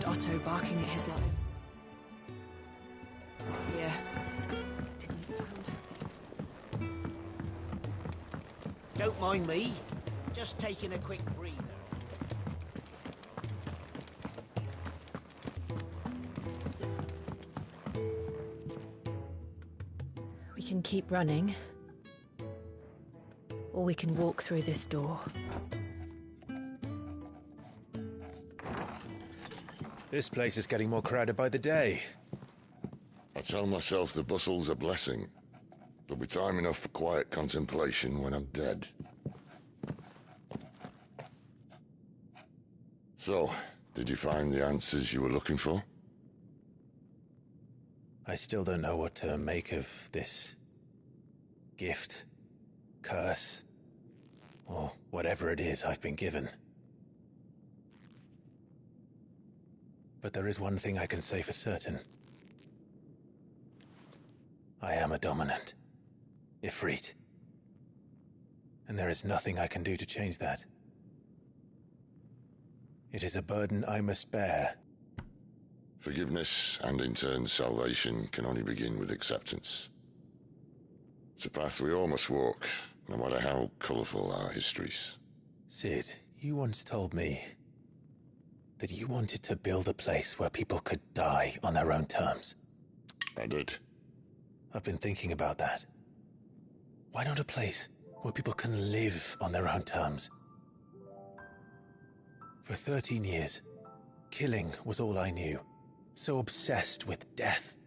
heard Otto barking at his life. Yeah. Didn't sound... Don't mind me. Just taking a quick breather. We can keep running. Or we can walk through this door. This place is getting more crowded by the day. I tell myself the bustle's a blessing. There'll be time enough for quiet contemplation when I'm dead. So, did you find the answers you were looking for? I still don't know what to make of this gift, curse, or whatever it is I've been given. But there is one thing I can say for certain. I am a dominant, Ifrit. And there is nothing I can do to change that. It is a burden I must bear. Forgiveness, and in turn salvation, can only begin with acceptance. It's a path we all must walk, no matter how colourful our histories. Sid, you once told me that you wanted to build a place where people could die on their own terms. I did. I've been thinking about that. Why not a place where people can live on their own terms? For 13 years, killing was all I knew. So obsessed with death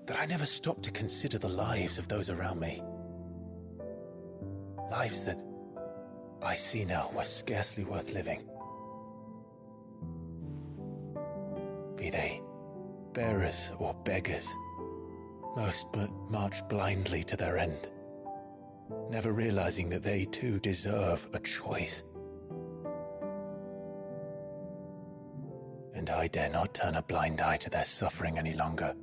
that I never stopped to consider the lives of those around me. Lives that I see now were scarcely worth living. Be they bearers or beggars, most march blindly to their end, never realizing that they too deserve a choice. And I dare not turn a blind eye to their suffering any longer.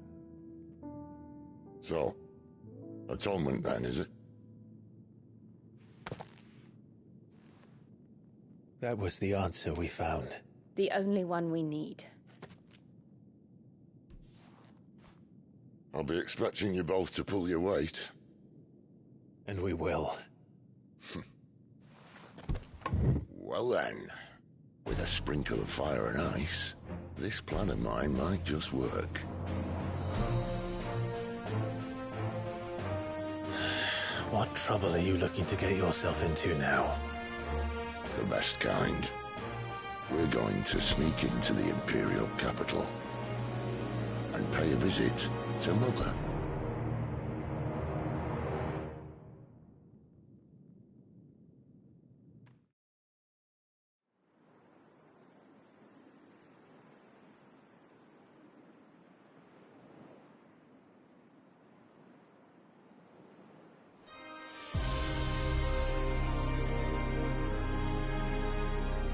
So, atonement then, is it? That was the answer we found. The only one we need. I'll be expecting you both to pull your weight. And we will. Well then, with a sprinkle of fire and ice, this plan of mine might just work. What trouble are you looking to get yourself into now? The best kind. We're going to sneak into the Imperial capital and pay a visit to Mother.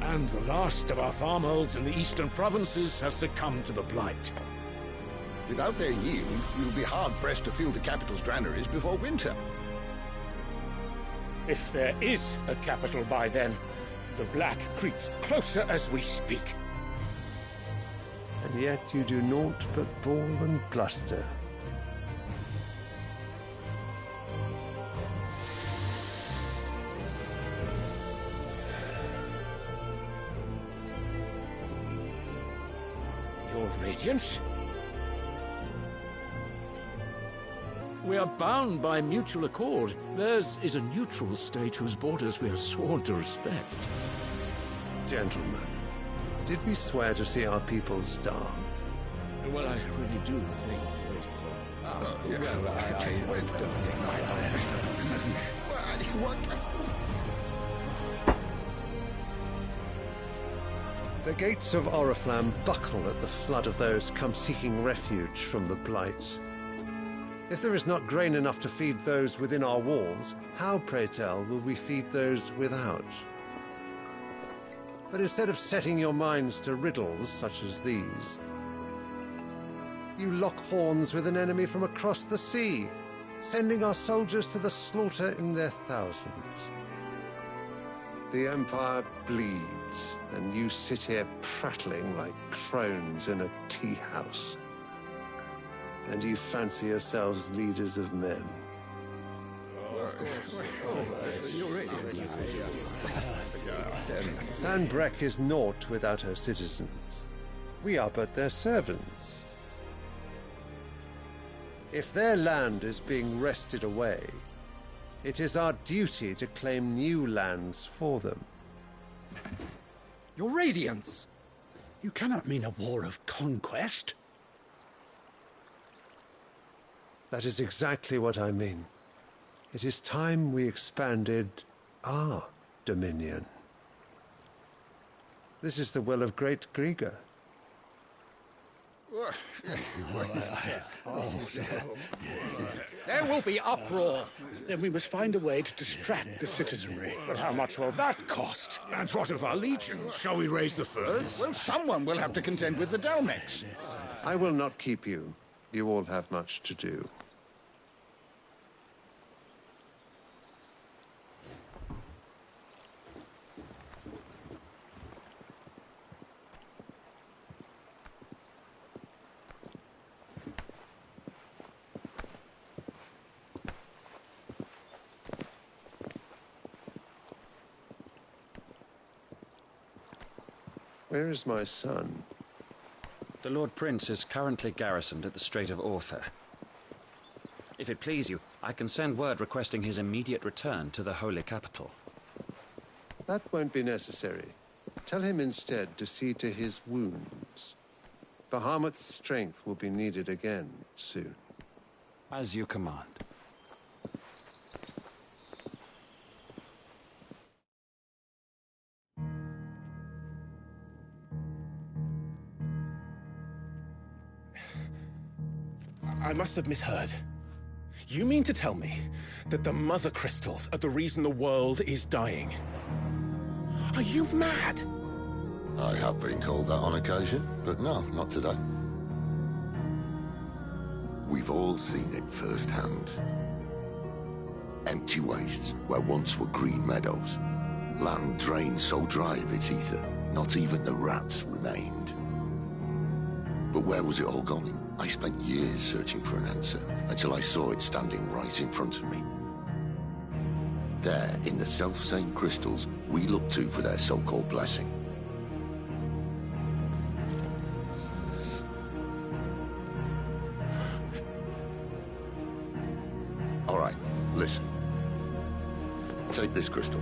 And the last of our farmholds in the eastern provinces has succumbed to the blight. Without their yield, you'll be hard-pressed to fill the capital's granaries before winter. If there is a capital by then, the black creeps closer as we speak. And yet you do naught but bawl and bluster. Your Radiance? We are bound by mutual accord. Theirs is a neutral state whose borders we are sworn to respect. Gentlemen, did we swear to see our people starve? Well, I really do think that... The gates of Oriflamme buckle at the flood of those come seeking refuge from the blight. If there is not grain enough to feed those within our walls, how, pray tell, will we feed those without? But instead of setting your minds to riddles such as these, you lock horns with an enemy from across the sea, sending our soldiers to the slaughter in their thousands. The Empire bleeds, and you sit here prattling like crones in a tea house. And you fancy yourselves leaders of men. Sanbreque is naught without her citizens. We are but their servants. If their land is being wrested away, it is our duty to claim new lands for them. Your Radiance! You cannot mean a war of conquest. That is exactly what I mean. It is time we expanded our dominion. This is the will of great Grieger. There will be uproar. Then we must find a way to distract the citizenry. But how much will that cost? And what of our legions? Shall we raise the furs? Well, someone will have to contend with the Dalmex. I will not keep you. You all have much to do. Where is my son? The Lord Prince is currently garrisoned at the Strait of Arthur. If it please you, I can send word requesting his immediate return to the Holy Capital. That won't be necessary. Tell him instead to see to his wounds. Bahamut's strength will be needed again soon. As you command. I must have misheard. You mean to tell me that the Mother Crystals are the reason the world is dying? Are you mad? I have been called that on occasion, but no, not today. We've all seen it firsthand. Empty wastes where once were green meadows. Land drained so dry of its ether, not even the rats remained. But where was it all going? I spent years searching for an answer, until I saw it standing right in front of me. There, in the self-same crystals we look to for their so-called blessing. All right, listen. Take this crystal.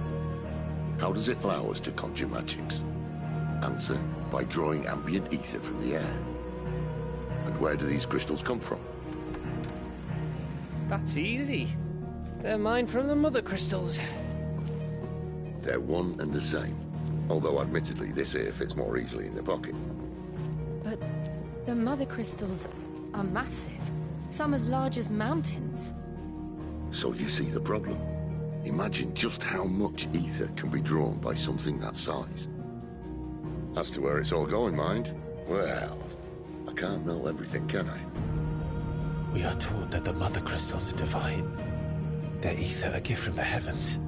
How does it allow us to conjure magics? Answer, by drawing ambient ether from the air. And where do these crystals come from? That's easy. They're mine from the Mother Crystals. They're one and the same. Although admittedly this here fits more easily in the pocket. But the Mother Crystals are massive. Some as large as mountains. So you see the problem. Imagine just how much ether can be drawn by something that size. As to where it's all going, mind, well, I can't know everything, can I? We are taught that the Mother Crystals are divine. Their ether a gift from the heavens.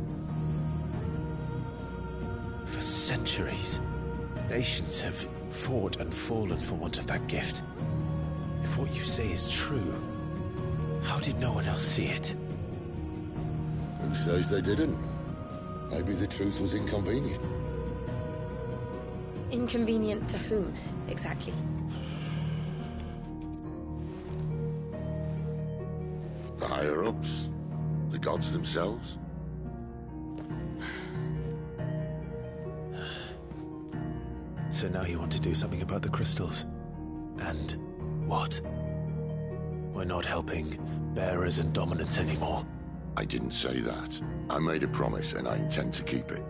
For centuries, nations have fought and fallen for want of that gift. If what you say is true, how did no one else see it? Who says they didn't? Maybe the truth was inconvenient. Inconvenient to whom, exactly? The higher-ups? The gods themselves? So now you want to do something about the crystals? And what? We're not helping bearers and dominants anymore. I didn't say that. I made a promise and I intend to keep it.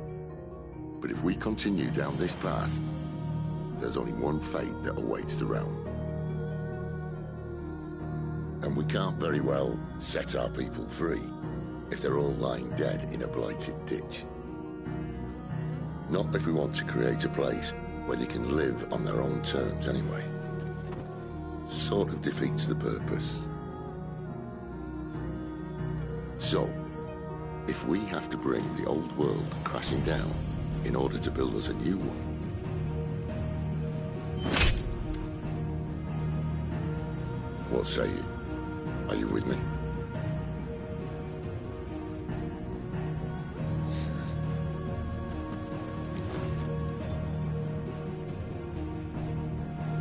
But if we continue down this path, there's only one fate that awaits the realm. And we can't very well set our people free if they're all lying dead in a blighted ditch. Not if we want to create a place where they can live on their own terms anyway. Sort of defeats the purpose. So, if we have to bring the old world crashing down, in order to build us a new one. What say you? Are you with me?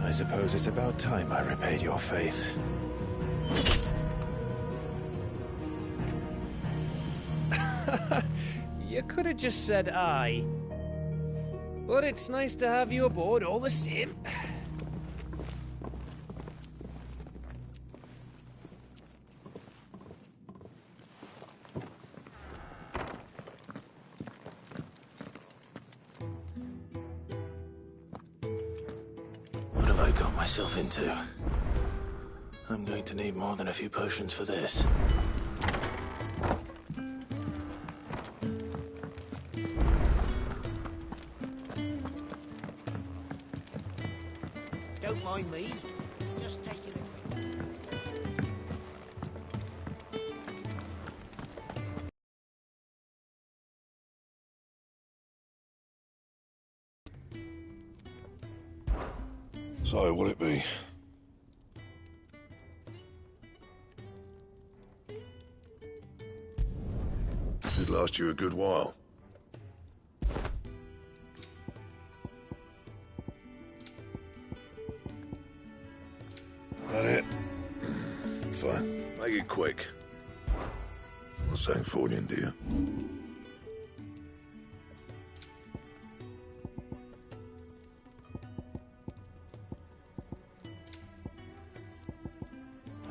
I suppose it's about time I repaid your faith. You could have just said aye. But it's nice to have you aboard all the same. What have I got myself into? I'm going to need more than a few potions for this. Don't mind me. Just taking a So, will it be? Should last you a good while. That it? Fine. Make it quick. Not saying forwarding, do you?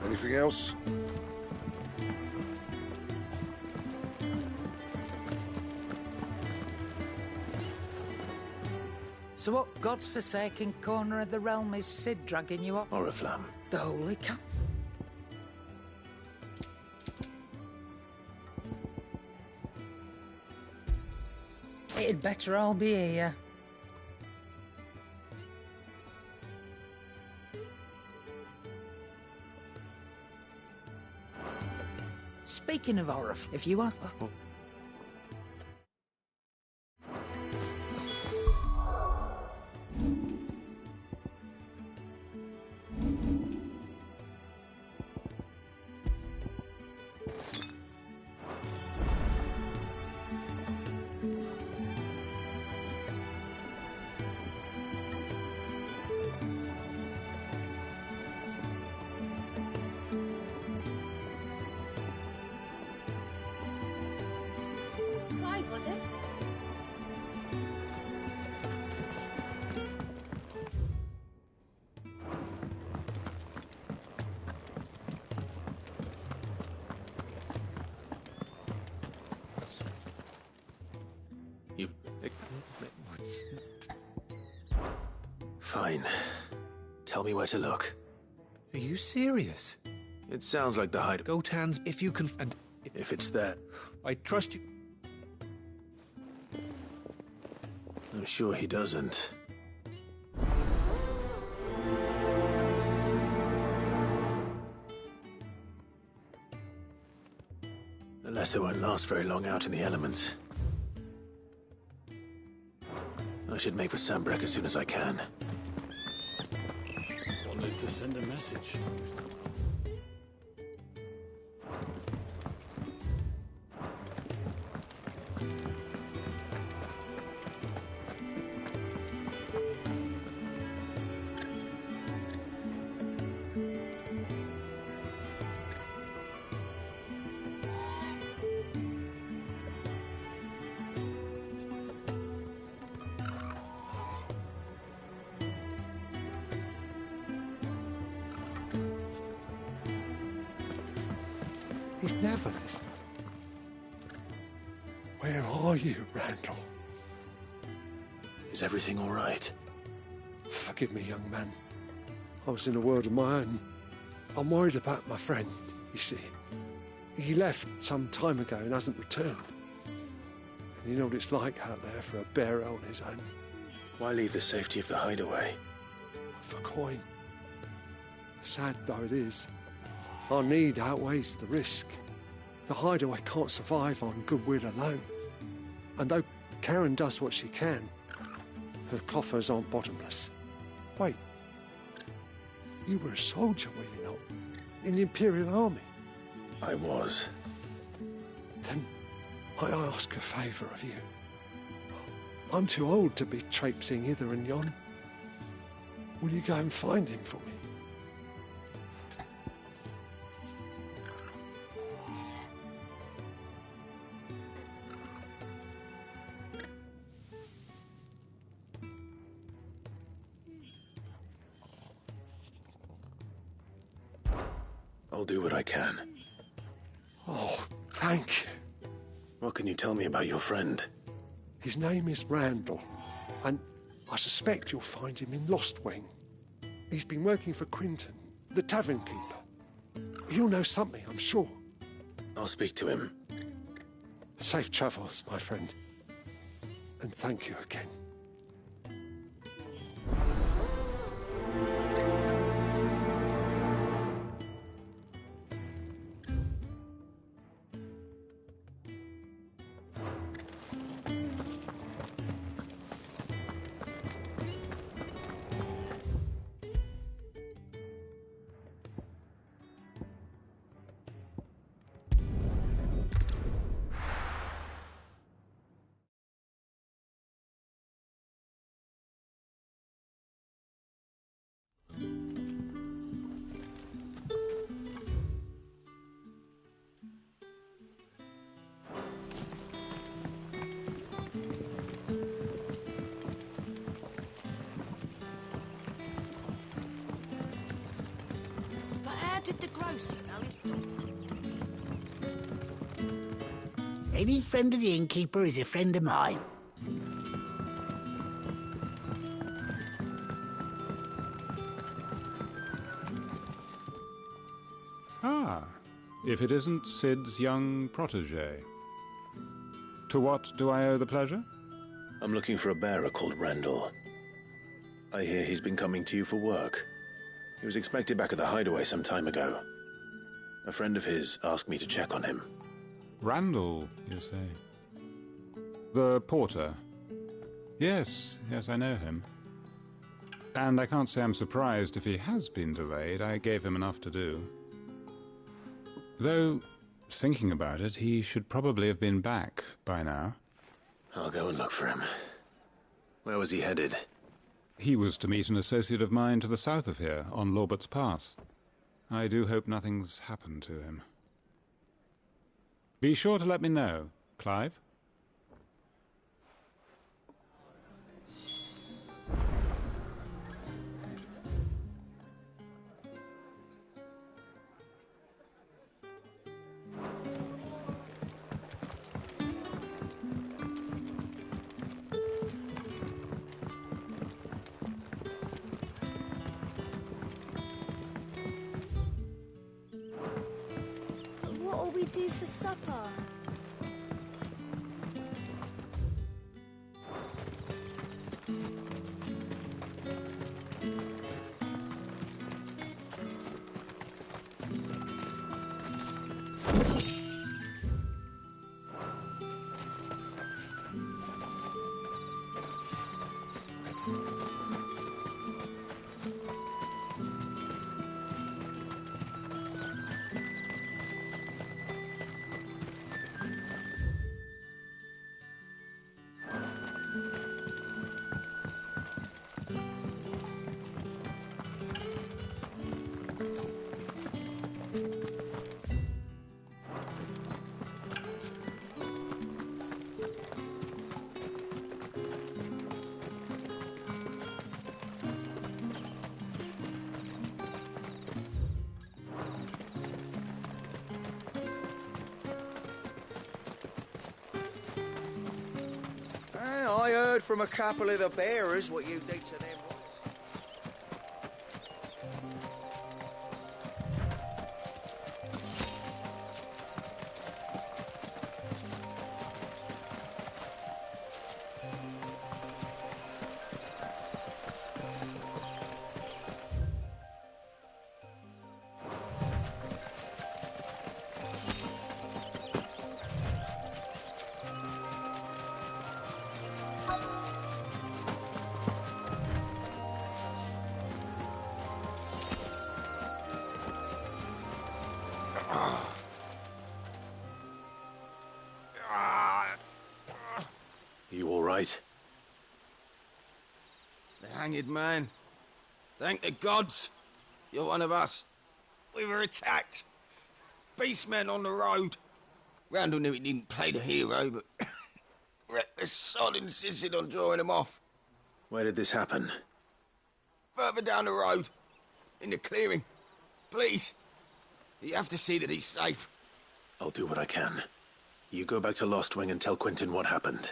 Anything else? So what God's forsaken corner of the realm is Sid dragging you up? Oriflamme. The Holy Cap. It'd better all be here. Speaking of Orif, if you ask... Clive, was it? You... Fine. Tell me where to look. Are you serious? It sounds like the hide... Gotan's, if you can... and... If it's that... I trust you... I'm sure he doesn't. The letter won't last very long out in the elements. I should make for Sambrek as soon as I can. Wanted to send a message. He's never listening. Where are you, Randall? Is everything all right? Forgive me, young man. I was in a world of my own. I'm worried about my friend, you see. He left some time ago and hasn't returned. And you know what it's like out there for a bearer on his own. Why leave the safety of the hideaway? For coin. Sad though it is, our need outweighs the risk. The hideaway can't survive on goodwill alone. And though Karen does what she can. Her coffers aren't bottomless. Wait. You were a soldier, were you not? In the Imperial Army? I was. Then I ask a favour of you. I'm too old to be traipsing hither and yon. Will you go and find him for me? I'll do what I can. Oh, thank you. What can you tell me about your friend? His name is Randall, and I suspect you'll find him in Lost Wing. He's been working for Quinton, the tavern keeper. He'll know something, I'm sure. I'll speak to him. Safe travels, my friend. And thank you again. Did the grocer know his... Any friend of the innkeeper is a friend of mine. Ah, if it isn't Sid's young protege. To what do I owe the pleasure? I'm looking for a bearer called Randall. I hear he's been coming to you for work. He was expected back at the hideaway some time ago. A friend of his asked me to check on him. Randall, you say? The porter? Yes, I know him. And I can't say I'm surprised if he has been delayed. I gave him enough to do. Though, thinking about it, he should probably have been back by now. I'll go and look for him. Where was he headed? He was to meet an associate of mine to the south of here, on Lorbert's Pass. I do hope nothing's happened to him. Be sure to let me know, Clive. What'll we do for supper? I heard from a couple of the bearers what you did to them. right? The hanged man. Thank the gods. You're one of us. We were attacked. Beastmen on the road. Randall knew he didn't play the hero, but reckless sod insisted on drawing him off. Where did this happen? Further down the road. In the clearing. Please. You have to see that he's safe. I'll do what I can. You go back to Lost Wing and tell Quentin what happened.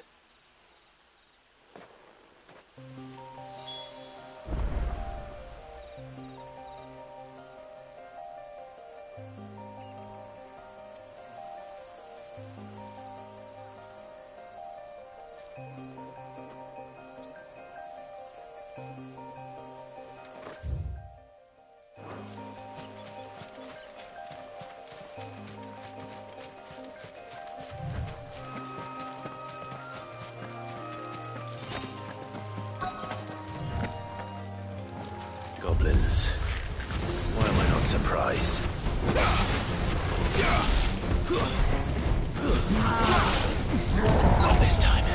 Goblins. Why am I not surprised? Not this time.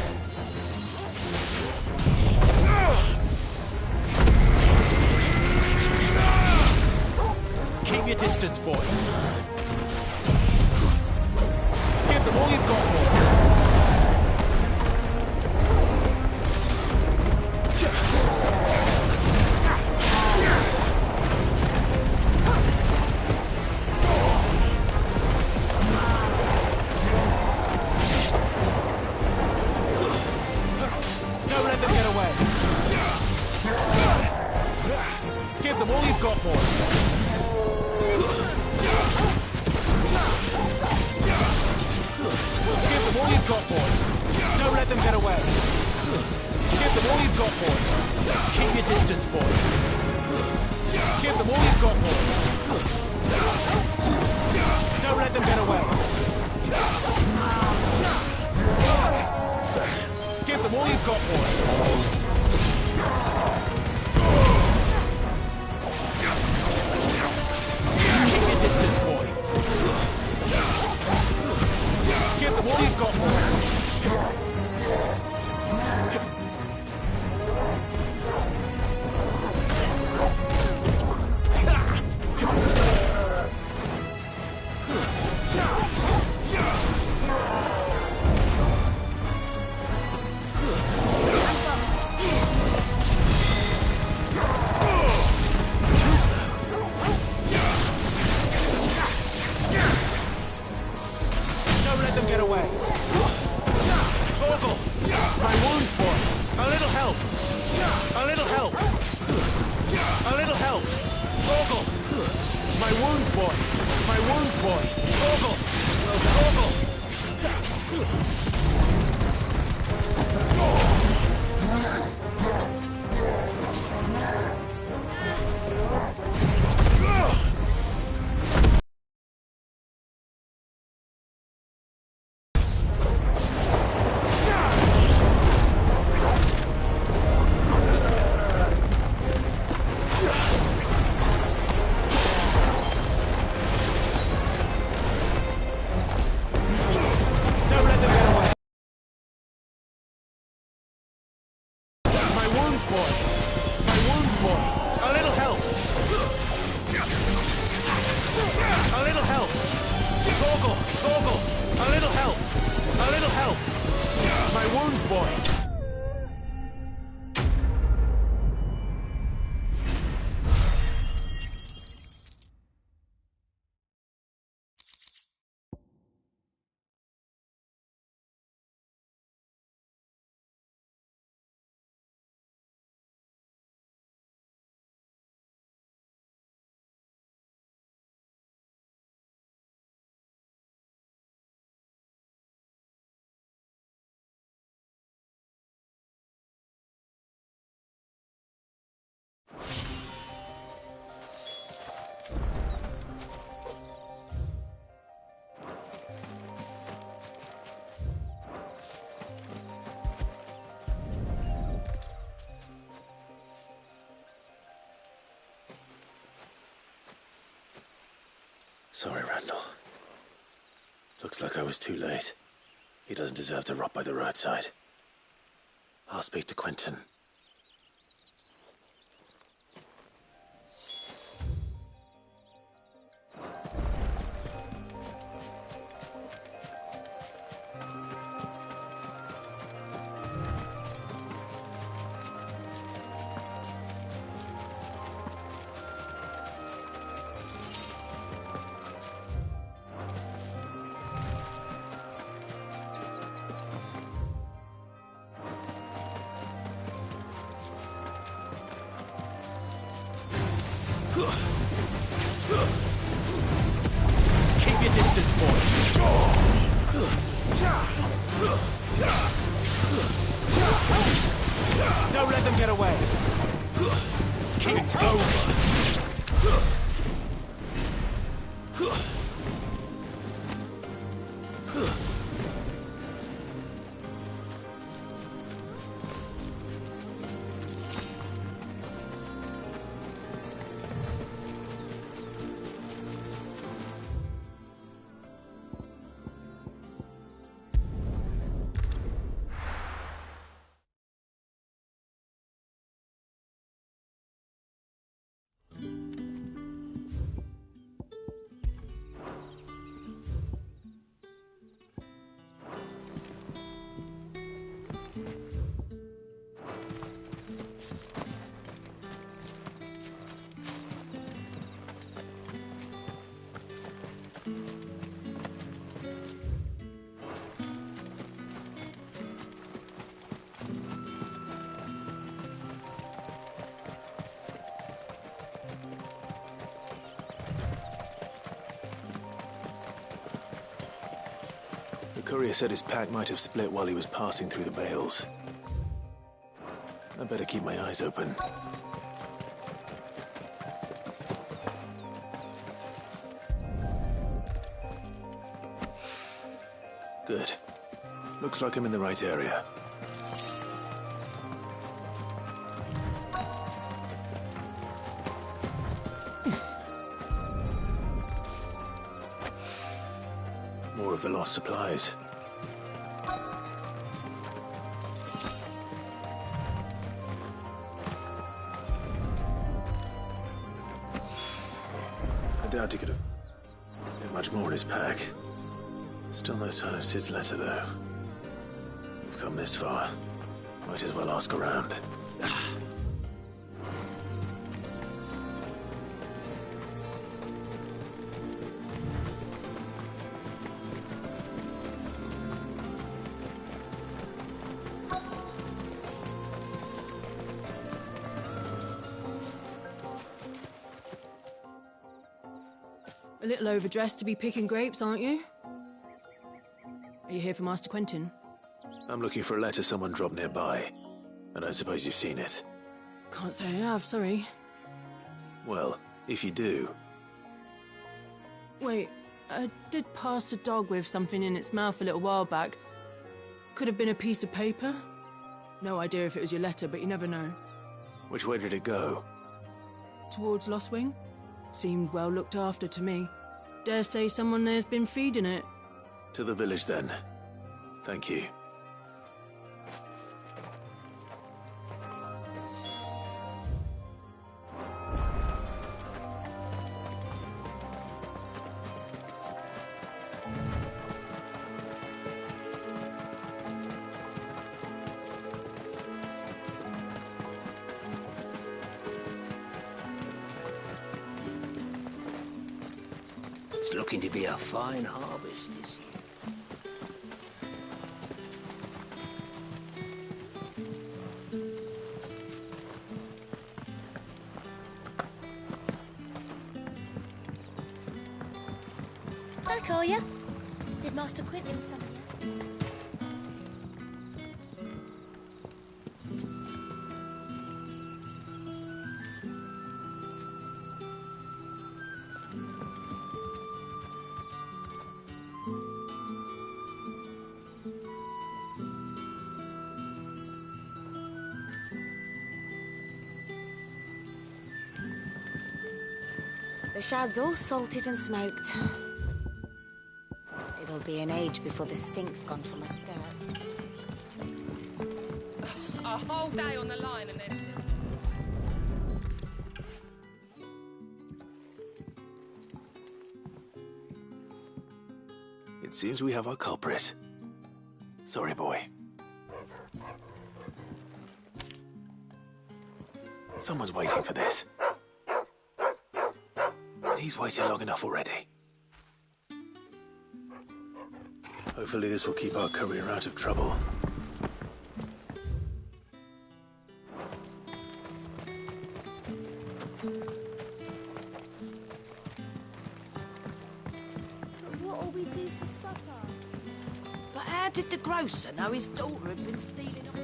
Keep your distance, boy. Give them all you've got, boy. Don't let them get away. Give them all you've got, boy. Give them all you've got, boy. Don't let them get away. Give them all you've got, boy. Keep your distance, boy. Give them all you've got, boy. Don't let them get away. Give them all you've got, boy. Keep your distance, boy. Give them all you've got, boy. Sorry, Randall. Looks like I was too late. He doesn't deserve to rot by the roadside. I'll speak to Quentin. Keep your distance, boy. Don't let them get away. It's over. The courier said his pack might have split while he was passing through the bales. I better keep my eyes open. Good. Looks like I'm in the right area. More of the lost supplies. I doubt he could have had much more in his pack. Still no sign of Sid's letter, though. We've come this far. Might as well ask around. A little overdressed to be picking grapes, aren't you? Are you here for Master Quentin? I'm looking for a letter someone dropped nearby. I don't suppose you've seen it. Can't say I have, sorry. Well, if you do... Wait, I did pass a dog with something in its mouth a little while back. Could have been a piece of paper. No idea if it was your letter, but you never know. Which way did it go? Towards Lost Wing? Seemed well looked after to me. Dare say someone there's been feeding it. To the village, then. Thank you. It's looking to be a fine harvest this year. I call you. Did Master Quentin summon you? The shad's all salted and smoked. It'll be an age before the stink's gone from my skirts. A whole day on the line and they're still... It seems we have our culprit. Sorry, boy. Someone's waiting for this. And he's waited long enough already. Hopefully this will keep our courier out of trouble. What'll we do for supper? But how did the grocer know his daughter had been stealing off?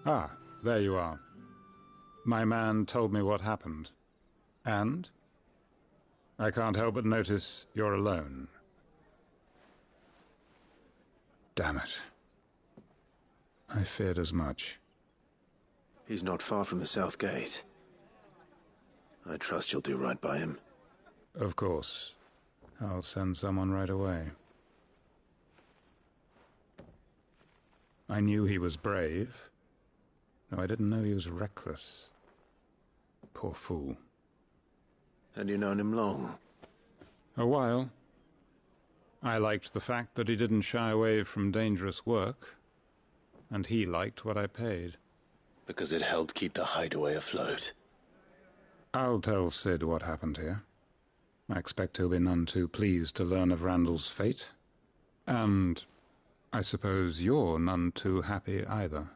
Ah, there you are. My man told me what happened. And? I can't help but notice you're alone. Damn it. I feared as much. He's not far from the south gate. I trust you'll do right by him. Of course. I'll send someone right away. I knew he was brave, though I didn't know he was reckless. Poor fool. Had you known him long? A while. I liked the fact that he didn't shy away from dangerous work, and he liked what I paid. Because it helped keep the hideaway afloat. I'll tell Sid what happened here. I expect he'll be none too pleased to learn of Randall's fate. And I suppose you're none too happy either.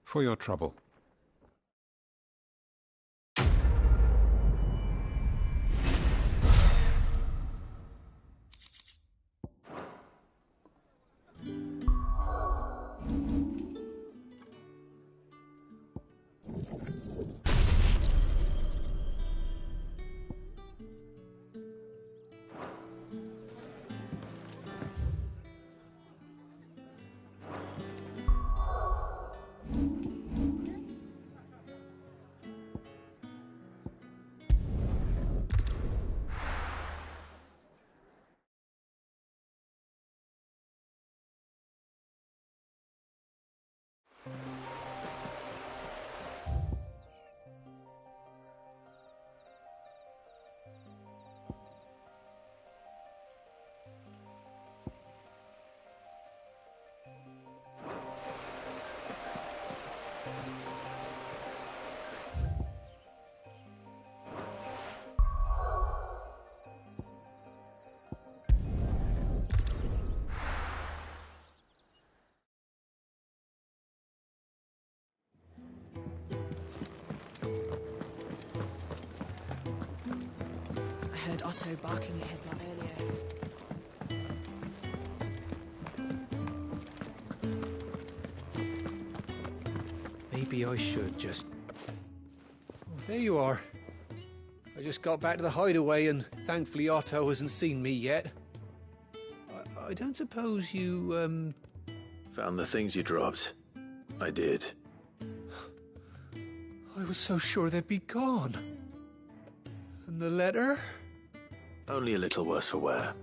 For your trouble. I heard Otto barking at his lot earlier. Maybe I should just... Oh, there you are. I just got back to the hideaway and thankfully Otto hasn't seen me yet. I don't suppose you, Found the things you dropped. I did. I was so sure they'd be gone. And the letter? Only a little worse for wear.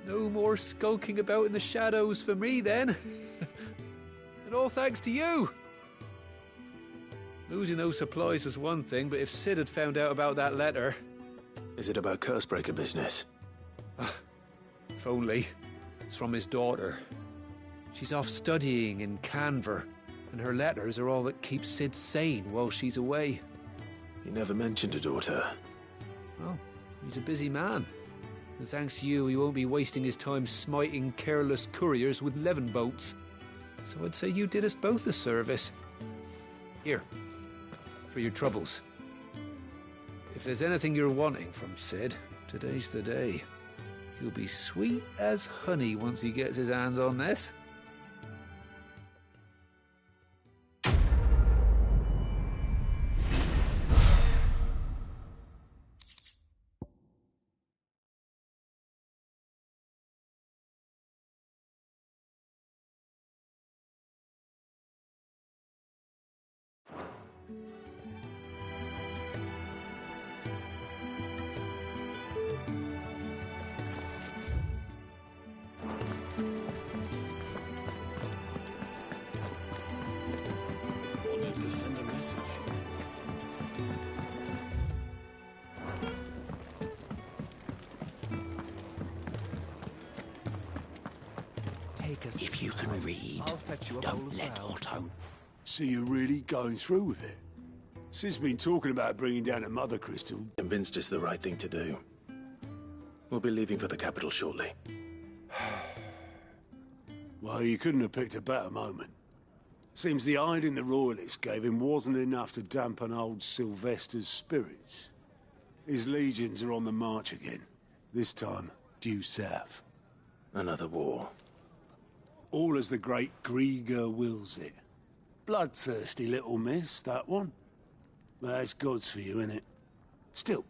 No more skulking about in the shadows for me, then. And all thanks to you. Losing those supplies was one thing, but if Sid had found out about that letter... Is it about Cursebreaker business? If only. It's from his daughter. She's off studying in Canver, and her letters are all that keeps Sid sane while she's away. He never mentioned a daughter. Well, he's a busy man. And thanks to you, he won't be wasting his time smiting careless couriers with levin boats. So I'd say you did us both a service. Here, for your troubles. If there's anything you're wanting from Sid, today's the day. He'll be sweet as honey once he gets his hands on this. Wanted to send a message. If you can read, don't let Otto. So you're really going through with it? Sid's been talking about bringing down a mother crystal. Convinced it's the right thing to do. We'll be leaving for the capital shortly. Well, you couldn't have picked a better moment. Seems the hiding the royalists gave him wasn't enough to dampen old Sylvester's spirits. His legions are on the march again. This time, due south. Another war. All as the great Grieger wills it. Bloodthirsty little miss, that one. But that's God's for you, innit? Still,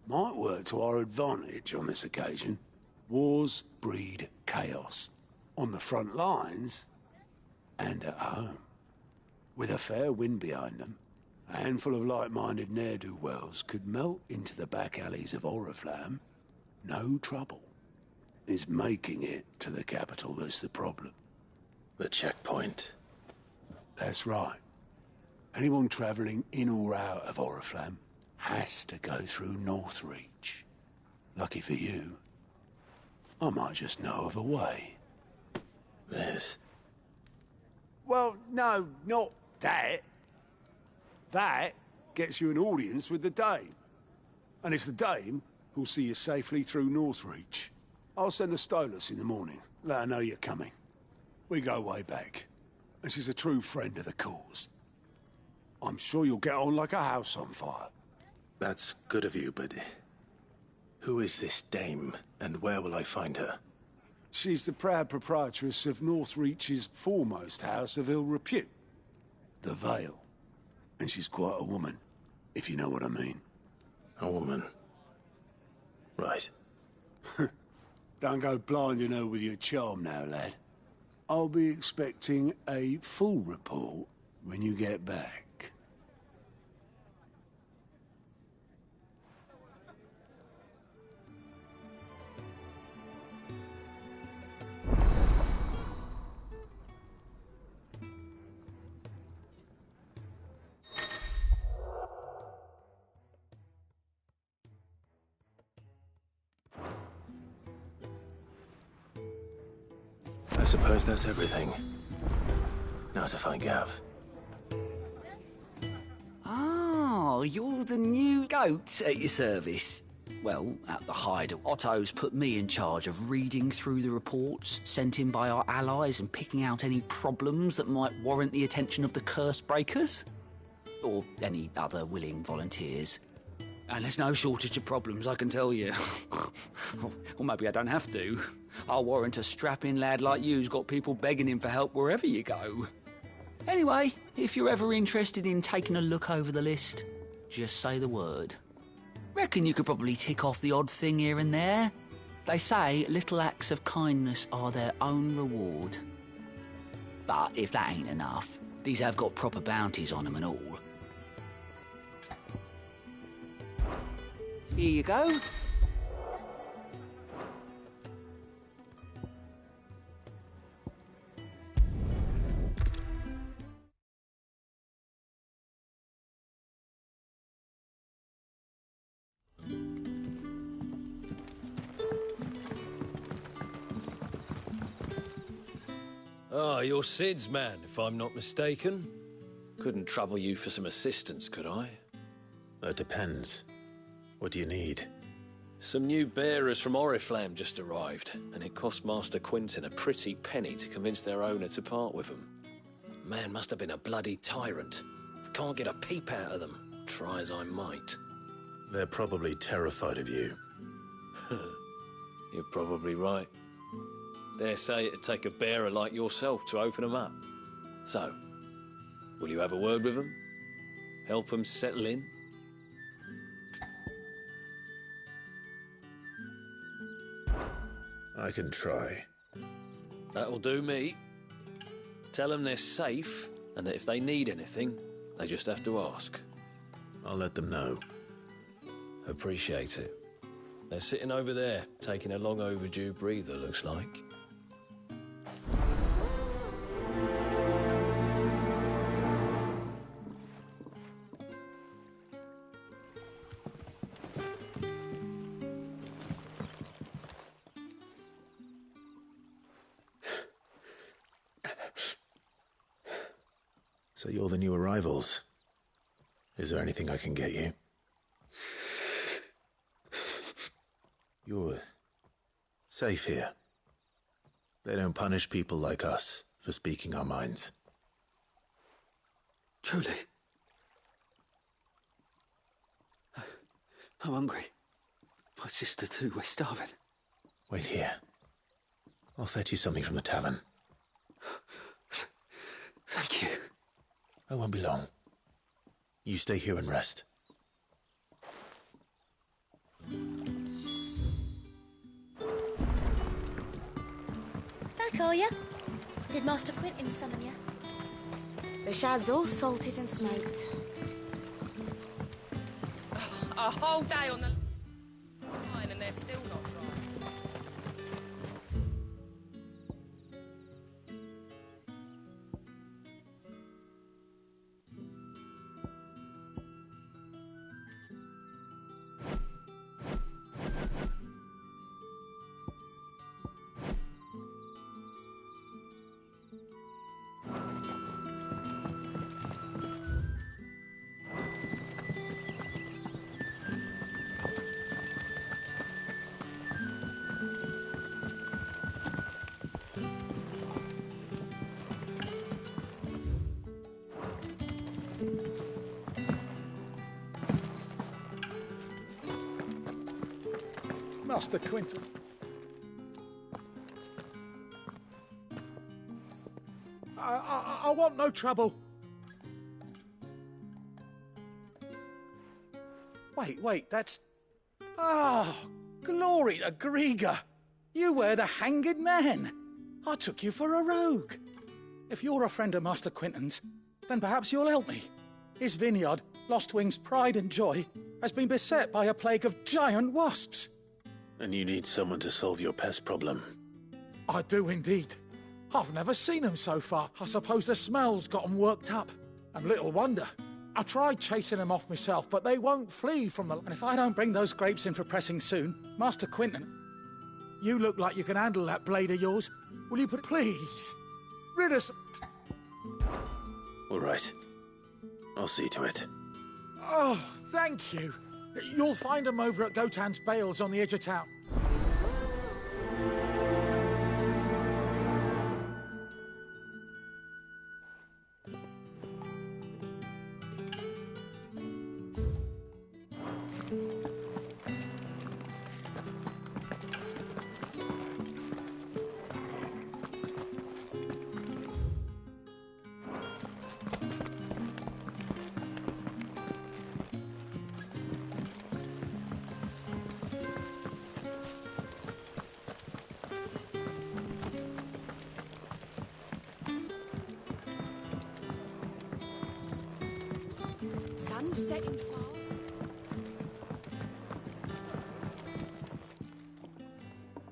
might work to our advantage on this occasion. Wars breed chaos. On the front lines, and at home. With a fair wind behind them, a handful of like-minded ne'er-do-wells could melt into the back alleys of Oriflamme. No trouble. It's making it to the capital that's the problem. The checkpoint. That's right. Anyone travelling in or out of Oriflamme has to go through Northreach. Lucky for you, I might just know of a way. This? Well, no, not that. That gets you an audience with the Dame. And it's the Dame who'll see you safely through Northreach. I'll send the Stolas in the morning. Let her know you're coming. We go way back. And she's a true friend of the cause. I'm sure you'll get on like a house on fire. That's good of you, but... who is this Dame, and where will I find her? She's the proud proprietress of Northreach's foremost house of ill repute. The Vale. And she's quite a woman, if you know what I mean. A woman? Right. Don't go blinding her with your charm now, lad. I'll be expecting a full report when you get back. I suppose that's everything. Now to find Gav. Oh, you're the new goat at your service. Well, at the Hideout, Otto's put me in charge of reading through the reports sent in by our allies and picking out any problems that might warrant the attention of the curse breakers. Or any other willing volunteers. And there's no shortage of problems, I can tell you. Or maybe I don't have to. I'll warrant a strapping lad like you's got people begging him for help wherever you go. Anyway, if you're ever interested in taking a look over the list, just say the word. Reckon you could probably tick off the odd thing here and there. They say little acts of kindness are their own reward. But if that ain't enough, these have got proper bounties on them and all. Here you go. Ah, you're Sid's man, if I'm not mistaken. Couldn't trouble you for some assistance, could I? It depends. What do you need? Some new bearers from Oriflamme just arrived, and it cost Master Quinton a pretty penny to convince their owner to part with them. Man must have been a bloody tyrant. Can't get a peep out of them, try as I might. They're probably terrified of you. You're probably right. Dare say it'd take a bearer like yourself to open them up. So, will you have a word with them? Help them settle in? I can try. That'll do me. Tell them they're safe, and that if they need anything, They just have to ask. I'll let them know. Appreciate it. They're sitting over there, taking a long overdue breather, looks like. So you're the new arrivals. Is there anything I can get you? You're safe here. They don't punish people like us for speaking our minds. Truly. I'm hungry. My sister too, we're starving. Wait here. I'll fetch you something from the tavern. Thank you. I won't be long. You stay here and rest. Back, are ya? Did Master Quentin summon ya? The shad's all salted and smoked. A whole day on the line and they're still not dry. Master Quentin. I want no trouble. Wait, that's... Oh, glory to Griga. You were the hanged man. I took you for a rogue. If you're a friend of Master Quentin's, then perhaps you'll help me. His vineyard, Lostwing's pride and joy, has been beset by a plague of giant wasps. And you need someone to solve your pest problem. I do indeed. I've never seen them so far. I suppose the smell's got them worked up. And little wonder. I tried chasing them off myself, but they won't flee from the... And if I don't bring those grapes in for pressing soon, Master Quentin, you look like you can handle that blade of yours. Will you please rid us... All right. I'll see to it. Oh, thank you. You'll find them over at Gotan's Bales on the edge of town. Sun's setting fast.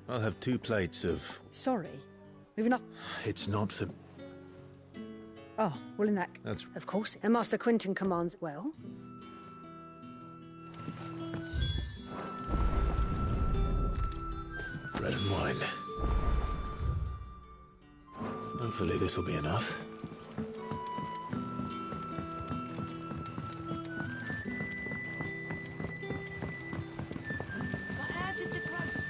I'll have 2 plates of... Sorry. We've enough... It's not for... Oh, well in that... That's... Of course. And Master Quentin commands... Well... Bread and wine. Hopefully this will be enough. But how did the growth...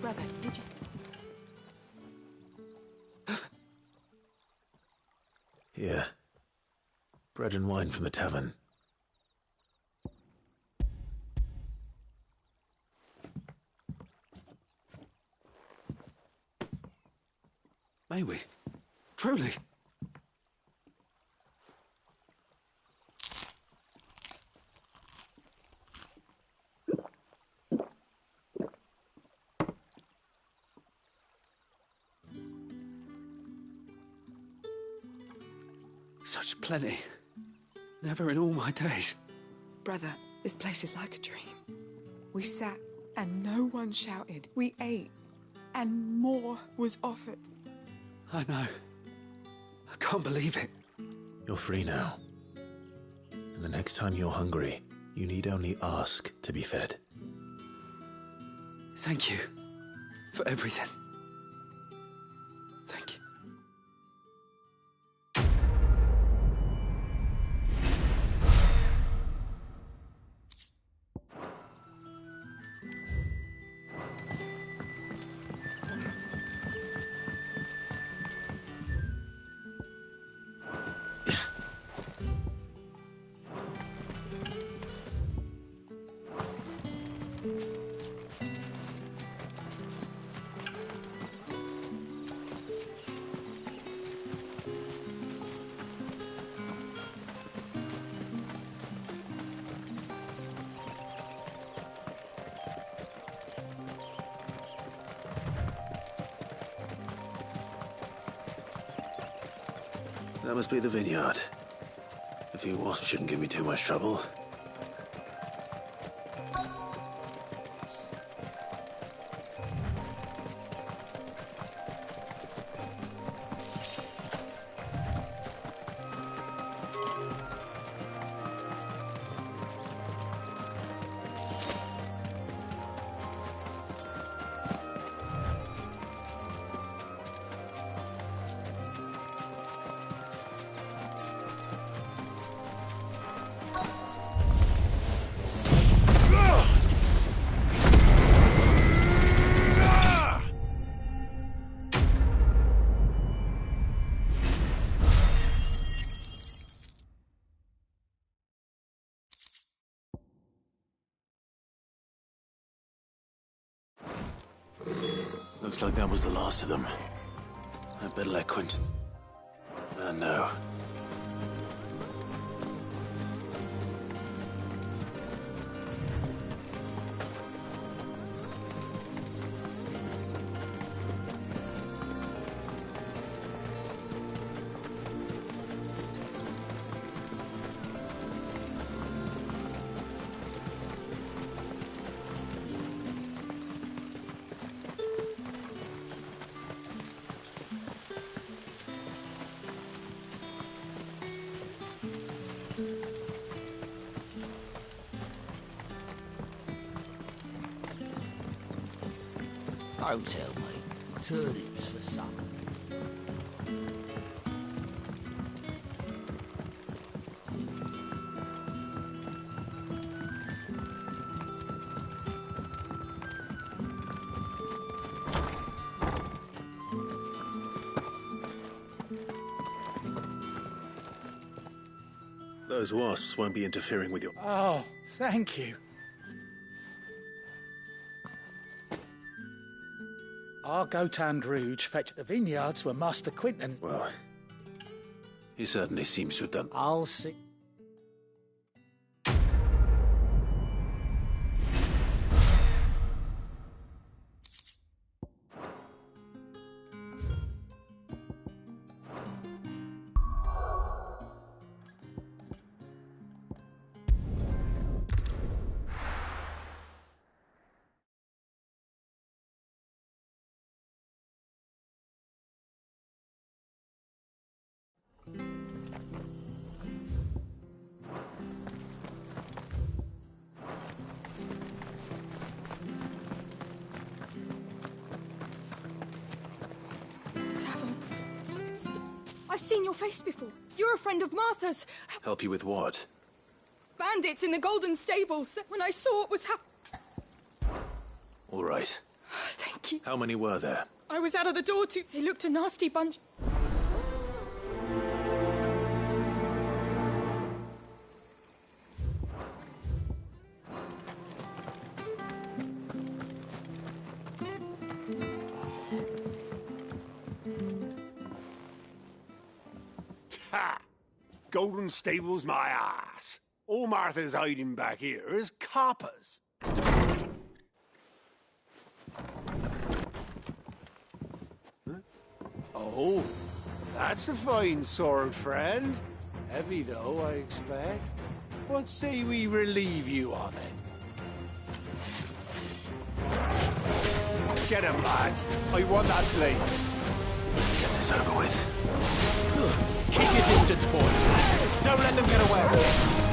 Brother, did you... Here. Bread and wine from the tavern. May we? Truly? Such plenty. Never in all my days. Brother, this place is like a dream. We sat and no one shouted. We ate and more was offered. I know. I can't believe it. You're free now. And the next time you're hungry, you need only ask to be fed. Thank you for everything. Thank you. That must be the vineyard. A few wasps shouldn't give me too much trouble. Looks like that was the last of them. I'd better let Quentin... no. Don't tell me. Turnips for supper. Those wasps won't be interfering with your... Oh, thank you. I'll go to Androuge, fetch the vineyards where Master Quentin... Well, he certainly seems to have done... I'll see... I've seen your face before. You're a friend of Martha's. Help you with what? Bandits in the Golden Stables. When I saw what was happening... All right. Thank you. How many were there? I was out of the door too. They looked a nasty bunch. Ha! Golden Stables my ass. All Martha's hiding back here is coppers. Huh? Oh, that's a fine sword, friend. Heavy though, I expect. What say we relieve you of it? Get him, lads. I want that blade. Let's get this over with. Keep your distance, boy. Don't let them get away.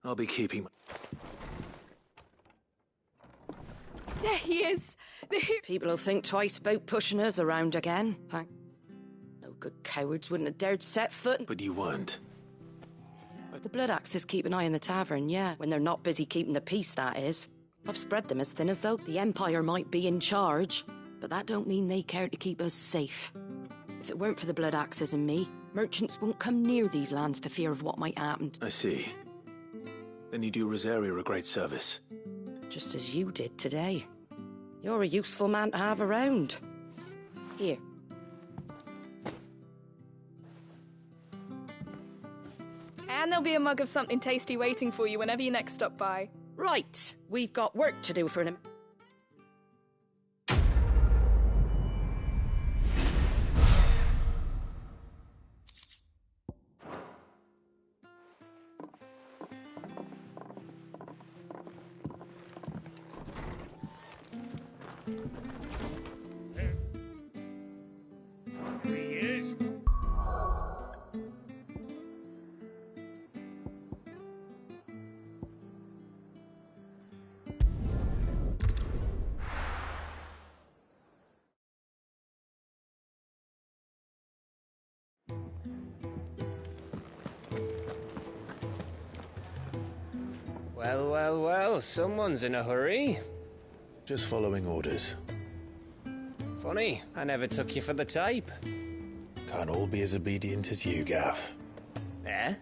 I'll be keeping... There he is! People will think twice about pushing us around again. No good cowards wouldn't have dared set foot. But you weren't. The Blood Axes keep an eye on the tavern, yeah. When they're not busy keeping the peace, that is. I've spread them as thin as though the Empire might be in charge, but that don't mean they care to keep us safe. If it weren't for the Blood Axes and me, merchants won't come near these lands for fear of what might happen. I see. Then you do Rosaria a great service. Just as you did today. You're a useful man to have around. Here. And there'll be a mug of something tasty waiting for you whenever you next stop by. Right, we've got work to do for him. Well, well, well, someone's in a hurry. Just following orders. Funny, I never took you for the type. Can't all be as obedient as you, Gav. Eh?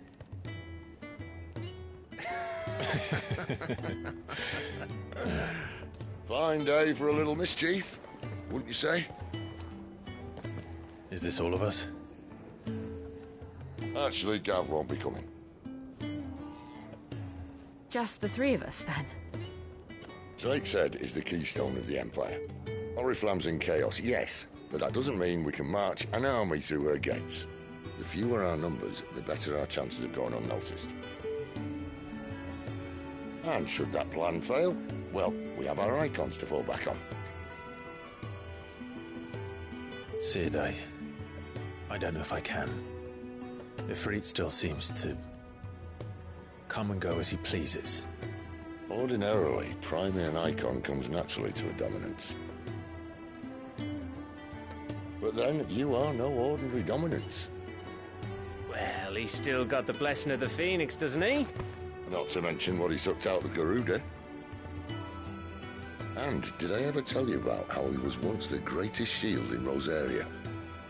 Fine day for a little mischief, wouldn't you say? Is this all of us? Actually, Gav won't be coming. Just the three of us, then? Drake's Head is the keystone of the Empire. Oriflamme's in chaos, yes, but that doesn't mean we can march an army through her gates. The fewer our numbers, the better our chances of going unnoticed. And should that plan fail, well, we have our icons to fall back on. Sid, I don't know if I can. Ifrit still seems to come and go as he pleases. Ordinarily, priming an icon comes naturally to a dominance. But then, you are no ordinary dominance. Well, he's still got the blessing of the Phoenix, doesn't he? Not to mention what he sucked out of Garuda. And did I ever tell you about how he was once the greatest shield in Rosaria?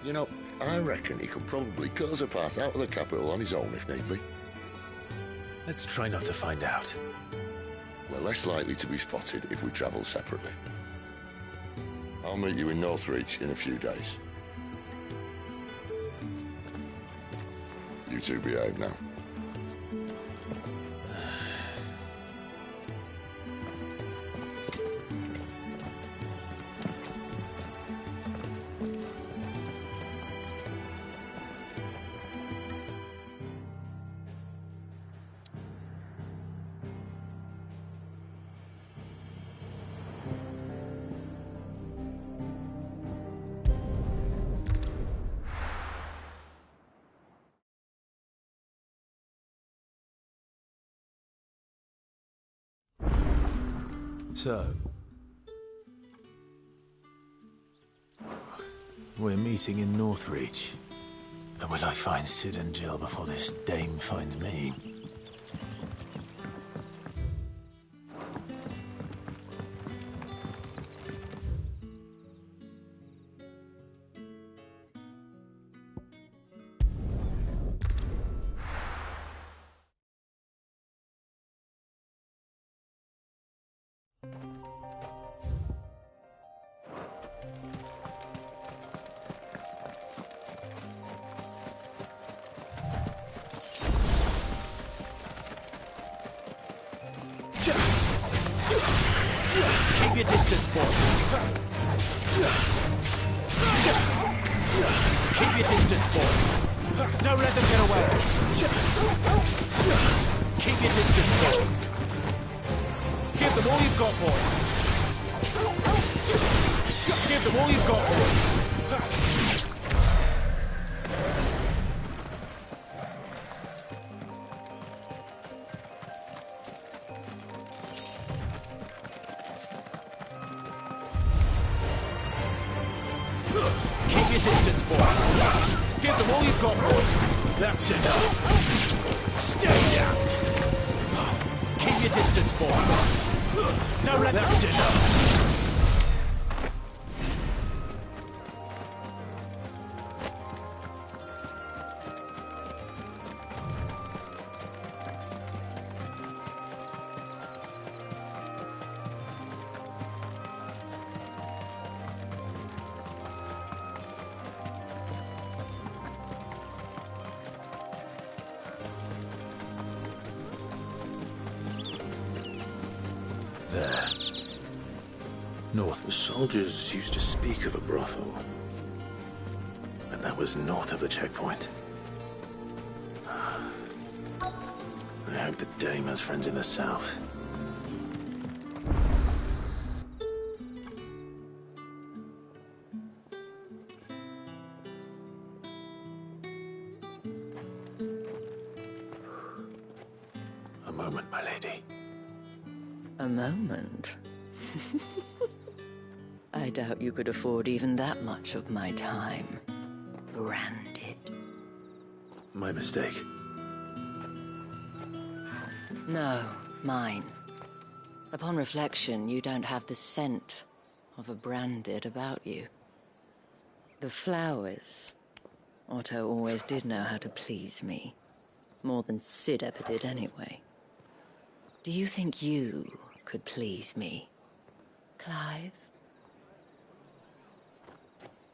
You know, I reckon he could probably cut us a path out of the capital on his own if need be. Let's try not to find out. We're less likely to be spotted if we travel separately. I'll meet you in Northreach in a few days. You two behave now. So, we're meeting in Northreach. And will I find Sid and Jill before this dame finds me? your distance, boy. Keep your distance, boy. Don't let them get away. Keep your distance, boy. Give them all you've got, boy. Give them all you've got, boy. Keep your distance, boy. Give them all you've got, boy. That's enough. Stay down. Keep your distance, boy. Don't let That's enough. There. North. The soldiers used to speak of a brothel. And that was north of the checkpoint. I hope the dame has friends in the south. A moment, my lady. A moment? I doubt you could afford even that much of my time. Branded. My mistake. No, mine. Upon reflection, you don't have the scent of a branded about you. The flowers. Otto always did know how to please me. More than Sid ever did anyway. Do you think you could please me, Clive?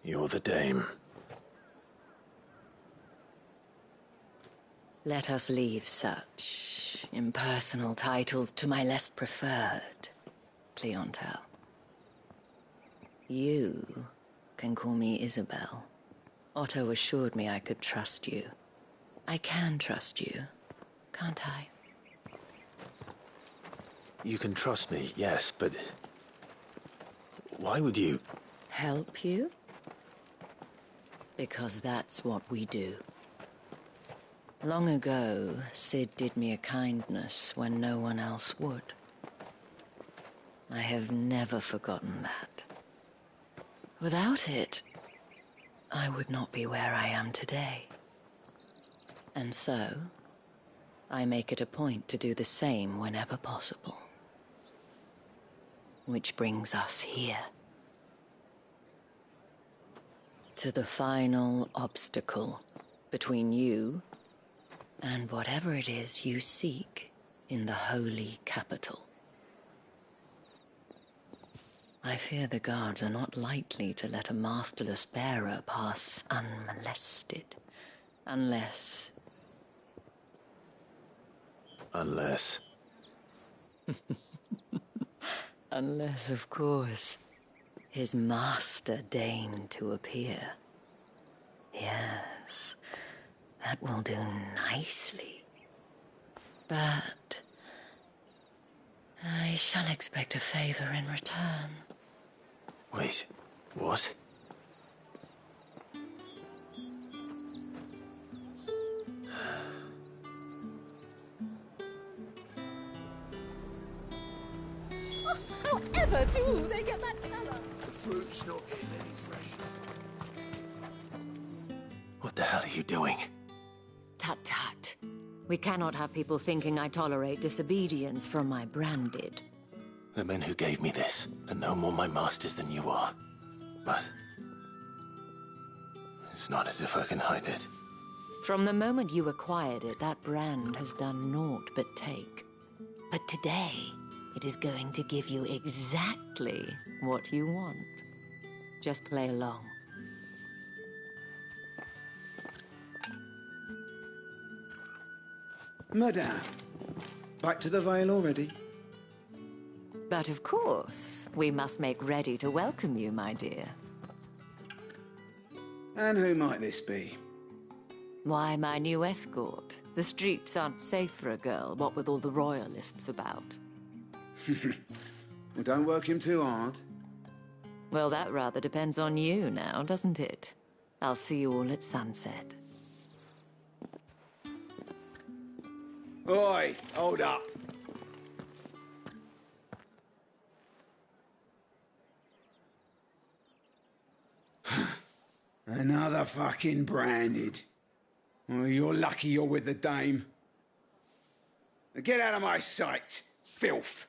You're the dame. Let us leave such impersonal titles to my less preferred clientele. You can call me Isabel. Otto assured me I could trust you. I can trust you, can't I? You can trust me, yes, but... why would you... Help you? Because that's what we do. Long ago, Sid did me a kindness when no one else would. I have never forgotten that. Without it, I would not be where I am today. And so, I make it a point to do the same whenever possible. Which brings us here. To the final obstacle between you and whatever it is you seek in the holy capital. I fear the guards are not likely to let a masterless bearer pass unmolested. Unless... Unless... Unless, of course, his master deigned to appear. Yes, that will do nicely. But I shall expect a favor in return. Wait, what? However do they get that colour? The fruit's not getting any fresher. What the hell are you doing? Tut-tut. We cannot have people thinking I tolerate disobedience from my branded. The men who gave me this are no more my masters than you are. But... it's not as if I can hide it. From the moment you acquired it, that brand has done naught but take. But today, it is going to give you exactly what you want. Just play along. Madame, back to the Vale already? But of course, we must make ready to welcome you, my dear. And who might this be? Why, my new escort. The streets aren't safe for a girl, what with all the royalists about. Well, don't work him too hard. Well, that rather depends on you now, doesn't it? I'll see you all at sunset. Oi, hold up. Another fucking branded. Well, you're lucky you're with the dame. Now get out of my sight, filth.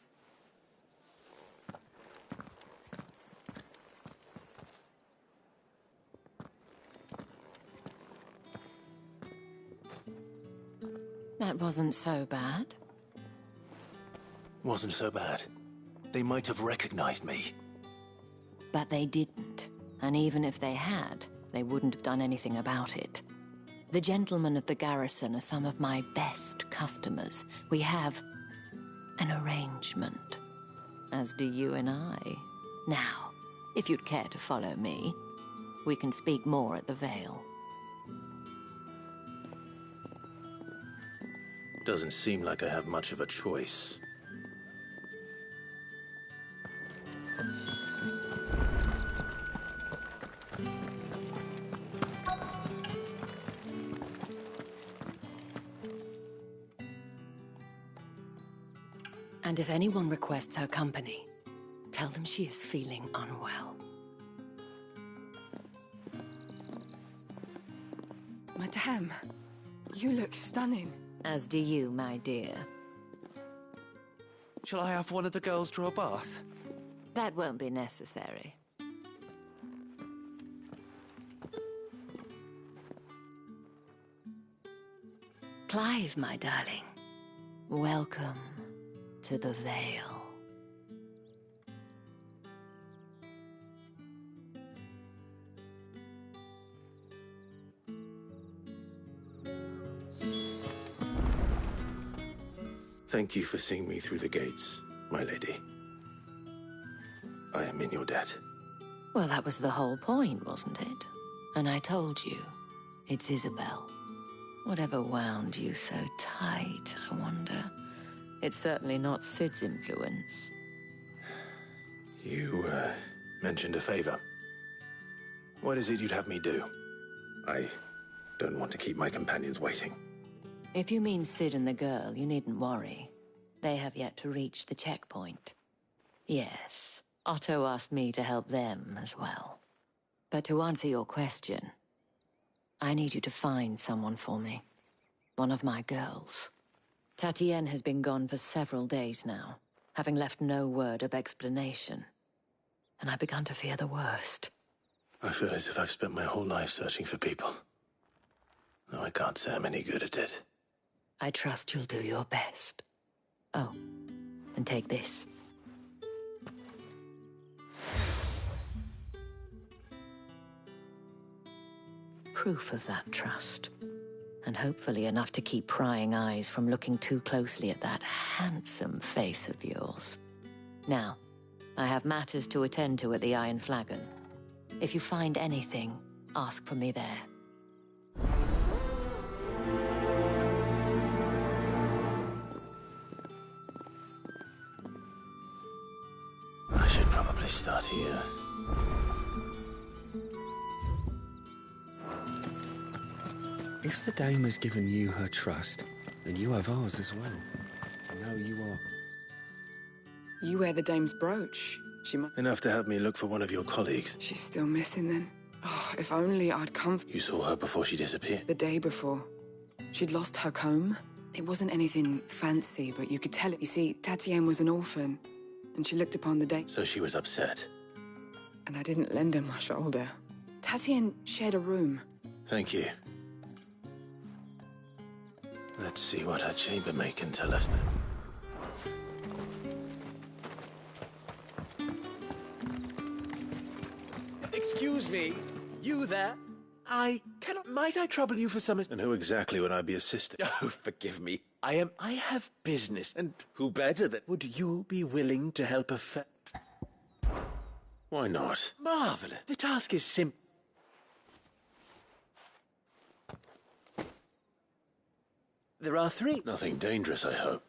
That wasn't so bad. Wasn't so bad. They might have recognized me. But they didn't. And even if they had, they wouldn't have done anything about it. The gentlemen of the garrison are some of my best customers. We have an arrangement, as do you and I. Now, if you'd care to follow me, we can speak more at the Vale. Doesn't seem like I have much of a choice. And if anyone requests her company, tell them she is feeling unwell. Madame, you look stunning. As do you, my dear. Shall I have one of the girls draw a bath? That won't be necessary. Clive, my darling. Welcome to the Vale. Thank you for seeing me through the gates, my lady. I am in your debt. Well, that was the whole point, wasn't it? And I told you, it's Isabel. Whatever wound you so tight, I wonder. It's certainly not Sid's influence. You, mentioned a favor. What is it you'd have me do? I don't want to keep my companions waiting. If you mean Sid and the girl, you needn't worry. They have yet to reach the checkpoint. Yes, Otto asked me to help them as well. But to answer your question, I need you to find someone for me. One of my girls. Tatienne has been gone for several days now, having left no word of explanation. And I've begun to fear the worst. I feel as if I've spent my whole life searching for people. Though I can't say I'm any good at it. I trust you'll do your best. Oh, and take this. Proof of that trust. And hopefully enough to keep prying eyes from looking too closely at that handsome face of yours. Now, I have matters to attend to at the Iron Flagon. If you find anything, ask for me there. I should probably start here. If the dame has given you her trust, then you have ours as well. Now you are. You wear the dame's brooch. She might... Enough to have me look for one of your colleagues. She's still missing then. Oh, if only I'd come... You saw her before she disappeared? The day before. She'd lost her comb. It wasn't anything fancy, but you could tell it. You see, Tatienne was an orphan, and she looked upon the day... So she was upset? And I didn't lend her my shoulder. Tatienne shared a room. Thank you. Let's see what her chambermaid can tell us then. Excuse me, you there? Might I trouble you for some... And who exactly would I be assisting? Oh, forgive me. I have business, and who better than... Would you be willing to help a Why not? Marvelous. The task is simple. There are 3. Nothing dangerous, I hope.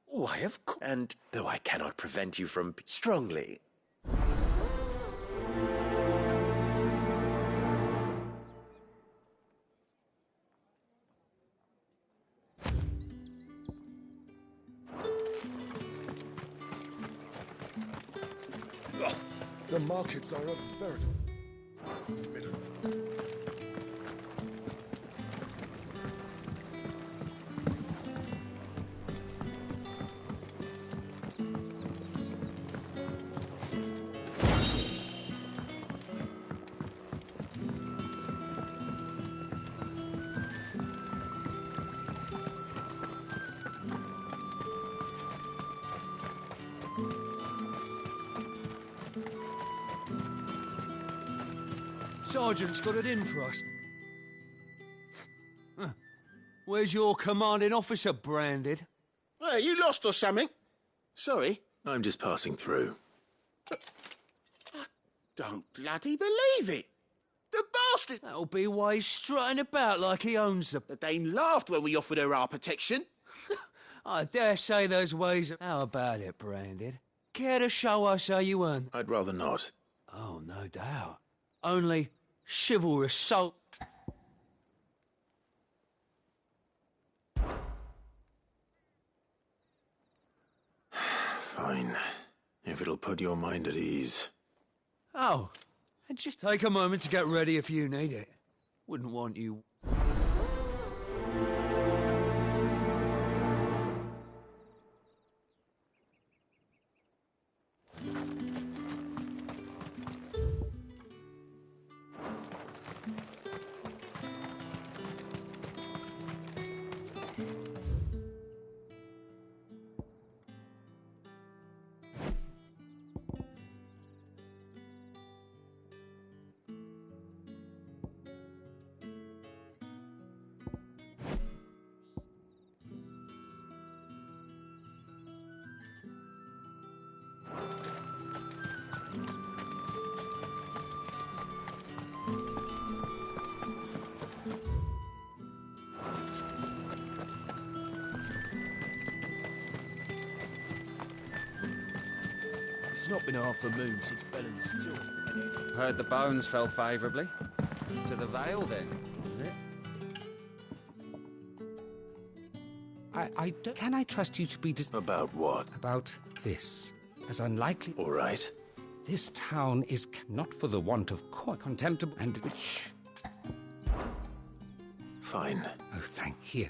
Why, of course. And though I cannot prevent you from strongly... The markets are a very... Sergeant's got it in for us. Huh. Where's your commanding officer, Branded? Hey, you lost or something? Sorry. I'm just passing through. I don't bloody believe it. The bastard... That'll be why he's strutting about like he owns the... The Dame laughed when we offered her our protection. I dare say those ways... How about it, Branded? Care to show us how you earn? I'd rather not. Oh, no doubt. Only chivalrous soul... Fine. If it'll put your mind at ease. Oh, and just take a moment to get ready if you need it. Wouldn't want you... It's not been half a moon since Bellen's tour. Heard the bones fell favourably. To the Vale, then, was it? Can I trust you to be... About what? About this. As unlikely... All right. This town is not for the want of contemptible and which... Fine. Oh, thank you.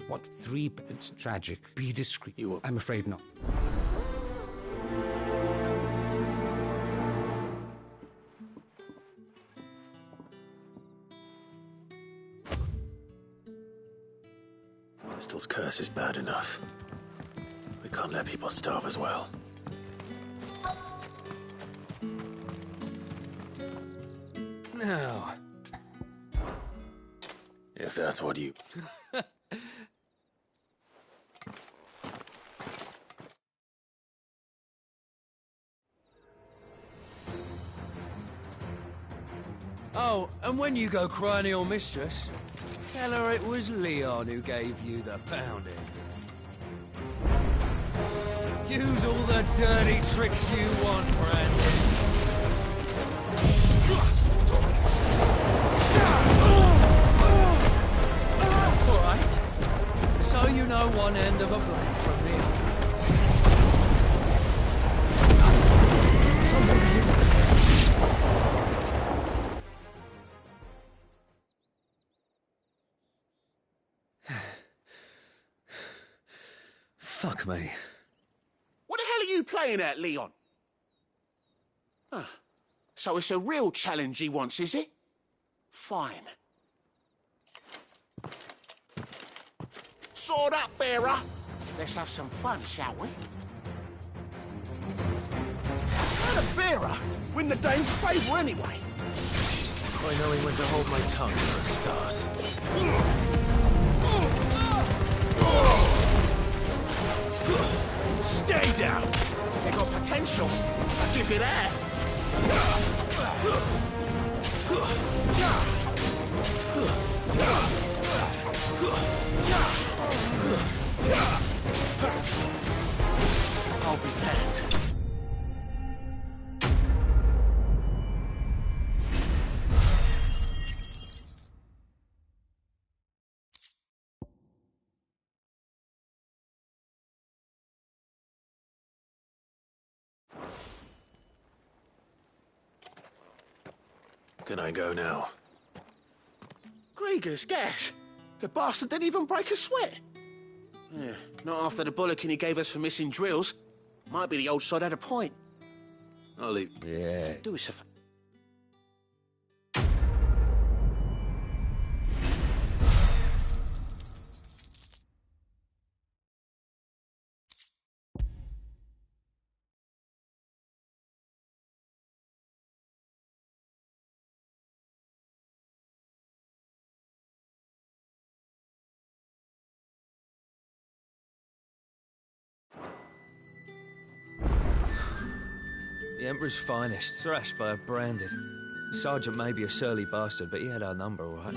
What 3... It's tragic. Be discreet. You will... I'm afraid not. Bristol's curse is bad enough. We can't let people starve as well. Now... If that's what you... Oh, and when you go crying to your mistress, tell her it was Leon who gave you the pounding. Use all the dirty tricks you want, Brandon. All right. So you know one end of a blade from the other. Fuck me. What the hell are you playing at, Leon? So it's a real challenge he wants, is it? Fine. Sword up, bearer. Let's have some fun, shall we? a bearer. Win the dame's favour anyway. By knowing when to hold my tongue for a start. Stay down. They got potential. I'll give you that. I'll be damned. Can I go now? Grieger's gas. The bastard didn't even break a sweat. Yeah, not after the bullocking he gave us for missing drills. Might be the old sod had a point. I'll leave. Yeah. Do us a favour. The Emperor's finest, thrashed by a branded. The sergeant may be a surly bastard, but he had our number, all right.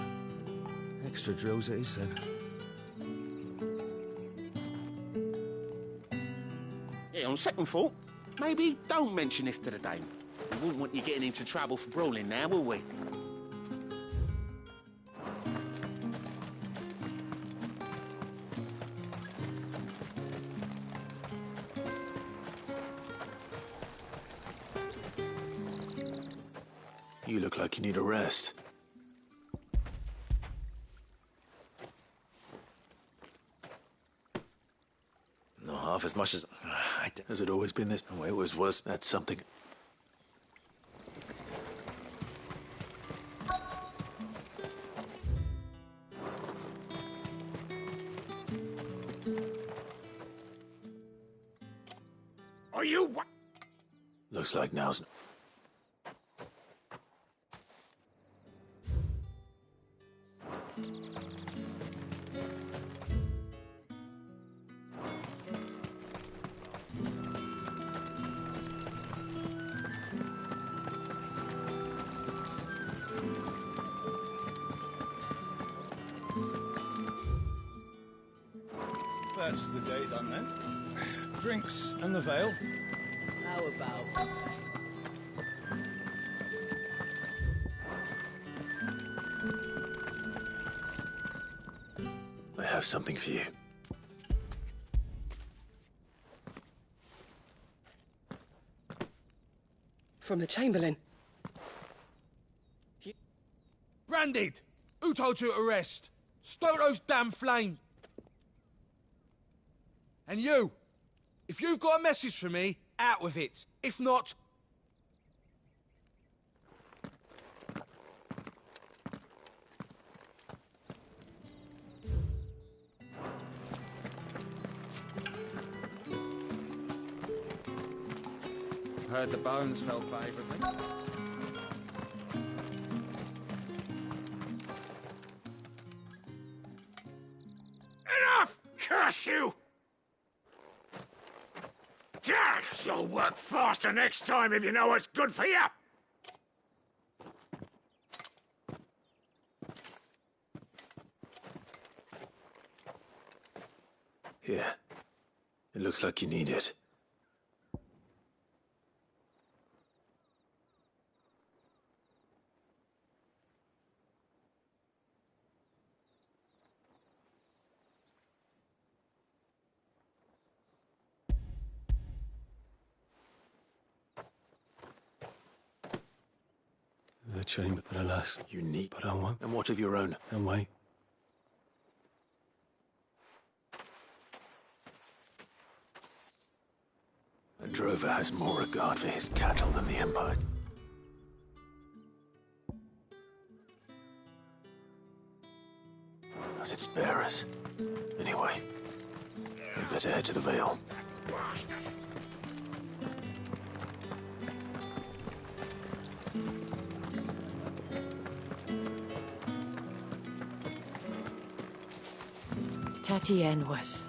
Extra drills it is, then. Yeah, on second thought, maybe don't mention this to the dame. We wouldn't want you getting into trouble for brawling now, will we? You look like you need a rest. Not half as much as... Has it always been this way? It always was. That's something. Are you what? Looks like now's... That's the day done then. Drinks and the veil. How about... I have something for you. From the Chamberlain. Branded! Who told you to rest? Stoke those damn flames! And you! If you've got a message for me, out with it. If not... Heard the bones fell favourably. Enough! Curse you! You'll work faster next time if you know what's good for you! Here. It looks like you need it. The chamber, but alas, You need... but I want. And what of your own? And wait. A drover has more regard for his cattle than the Empire. As its bearers. Anyway, we'd better head to the Vale. Etienne is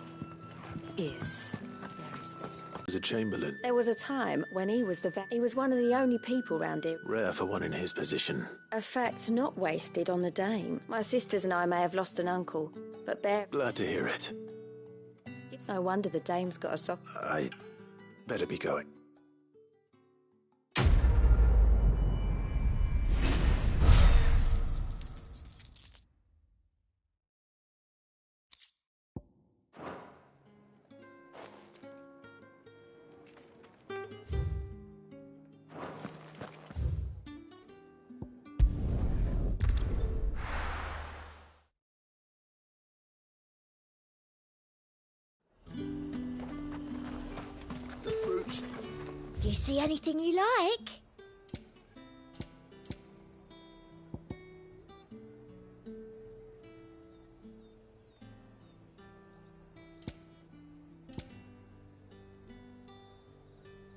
very special. As a chamberlain, There was a time when he was he was one of the only people round here. rare for one in his position. A fact not wasted on the dame. My sisters and I may have lost an uncle, but Glad to hear it. It's no wonder the dame's got a soft. I better be going. Do you see anything you like?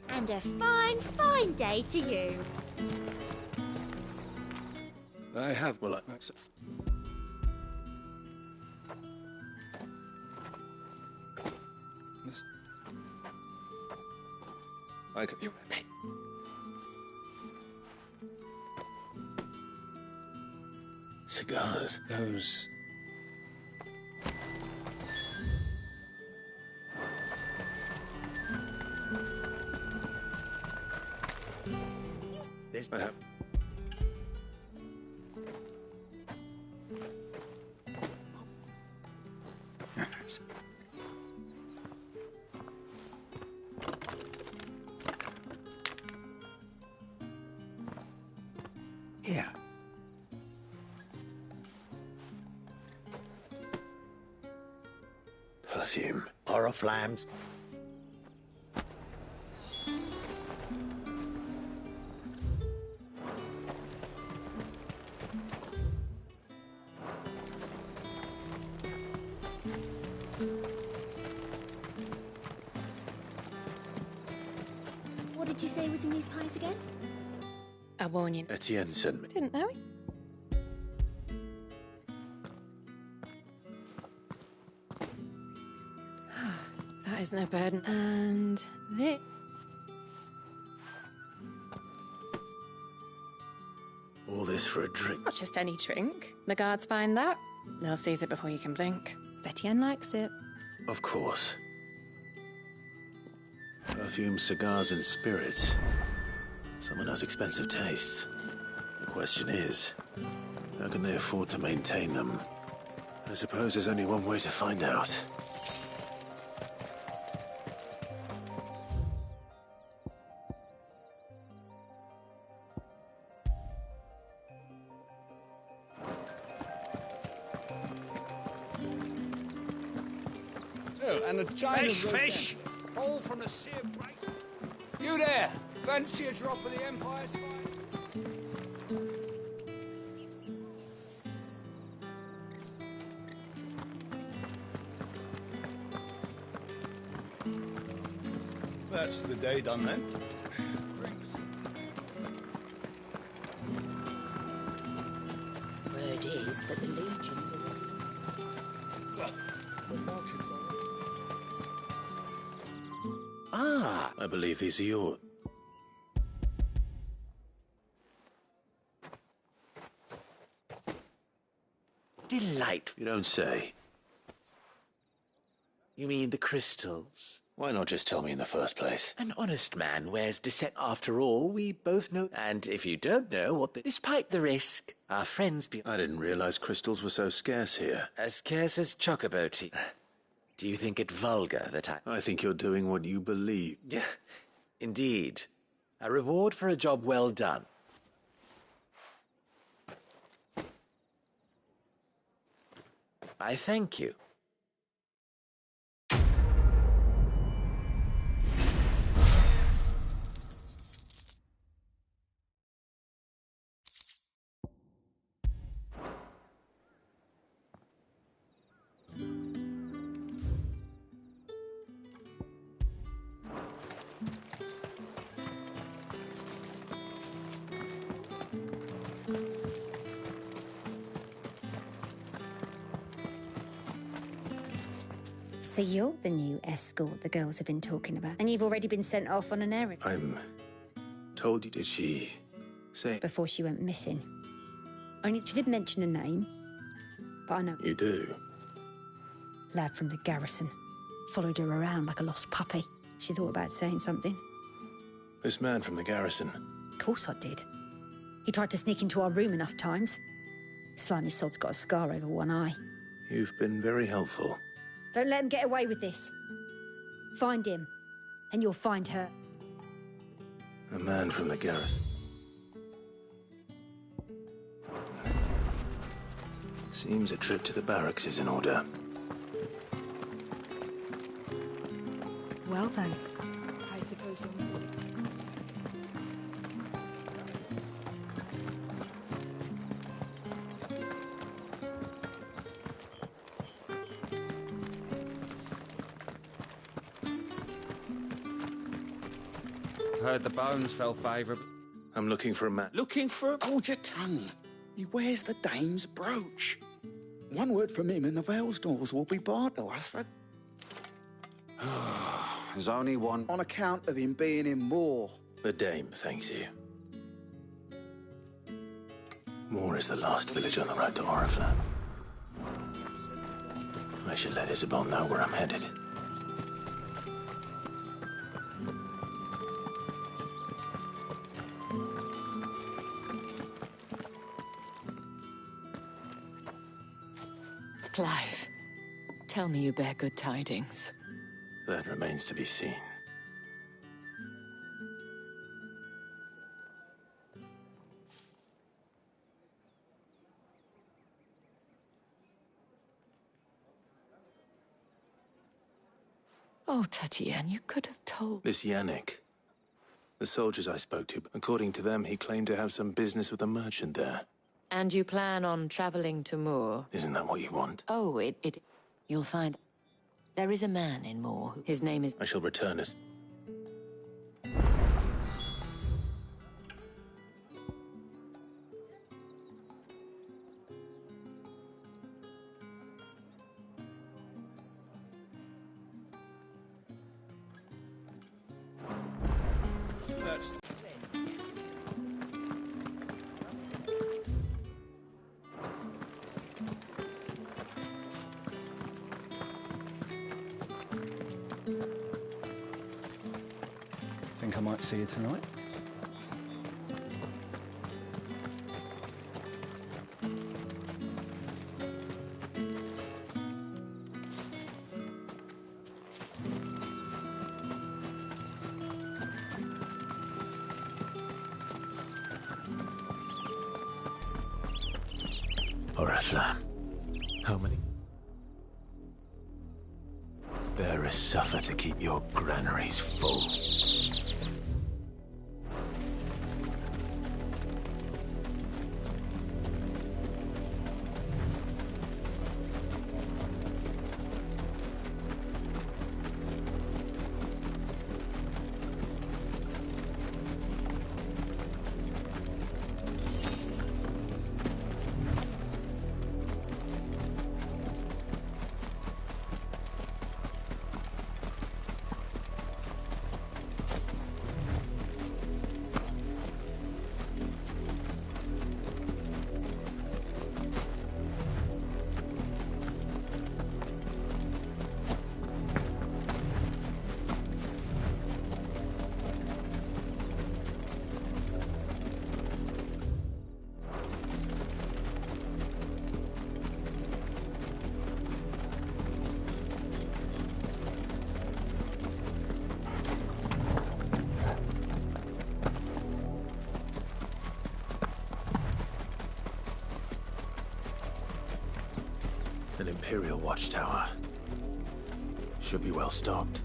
And a fine, fine day to you. I have, well, that's... I could... Cigars. Those... I have... Yes. Here. Perfume. Oriflammes. What did you say was in these pies again? I warn you. Etienne sent me. Didn't know it. That is no burden. And this. All this for a drink. Not just any drink. The guards find that. They'll seize it before you can blink. Etienne likes it. Of course. Perfume, cigars, and spirits. Someone has expensive tastes. The question is, how can they afford to maintain them? I suppose there's only one way to find out. Oh, and a giant Fish! all from the sea of grace. You there! Fancy a drop of the Empire's fire? That's the day done then. Word is that the legions are ready. Ah! I believe these are yours. Delightful. You don't say. You mean the crystals? Why not just tell me in the first place? An honest man wears dissent after all, we both know. And if you don't know what despite the risk, our friends be... I didn't realize crystals were so scarce here. As scarce as chocobo tea. Do you think it vulgar that I think you're doing what you believe. Yeah, indeed. A reward for a job well done. I thank you. So you're the new escort the girls have been talking about, and you've already been sent off on an errand. I'm told you. Did she say? Before she went missing. Only she did mention a name, but I know. You do? Lad from the garrison. Followed her around like a lost puppy. She thought about saying something. This man from the garrison? Of course I did. He tried to sneak into our room enough times. Slimy sod's got a scar over one eye. You've been very helpful. Don't let him get away with this. Find him, and you'll find her. A man from the garrison. Seems a trip to the barracks is in order. Well then, I suppose you'll know. Heard the bones fell favourable. I'm looking for a man. Looking for a... Hold your tongue. He wears the dame's brooch. One word from him and the Vale's doors will be barred to us for... There's only one. On account of him being in Moor. The dame thanks you. Moor is the last village on the road to Oriflamme. I should let Isabel know where I'm headed. Clive, tell me you bear good tidings. That remains to be seen. Oh, Tatiana, you could have told. This Yannick. The soldiers I spoke to, according to them, he claimed to have some business with a merchant there. And you plan on traveling to Moor? Isn't that what you want? Oh, you'll find... There is a man in Moor. His name is... I shall return as... Think I might see you tonight? Oriflamme. How many? Bearers suffer to keep your granaries full. An Imperial watchtower. Should be well stocked.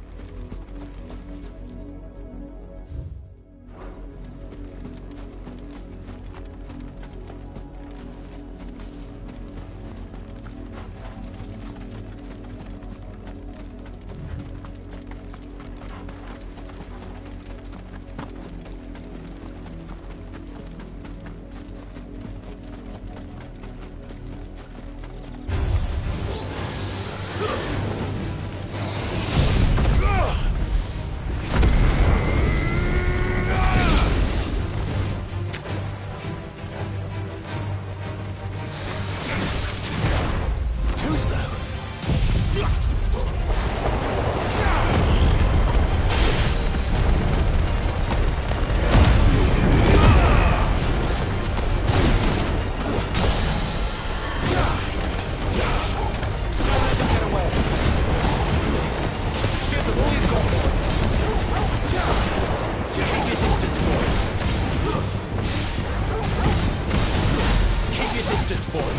distance, boy.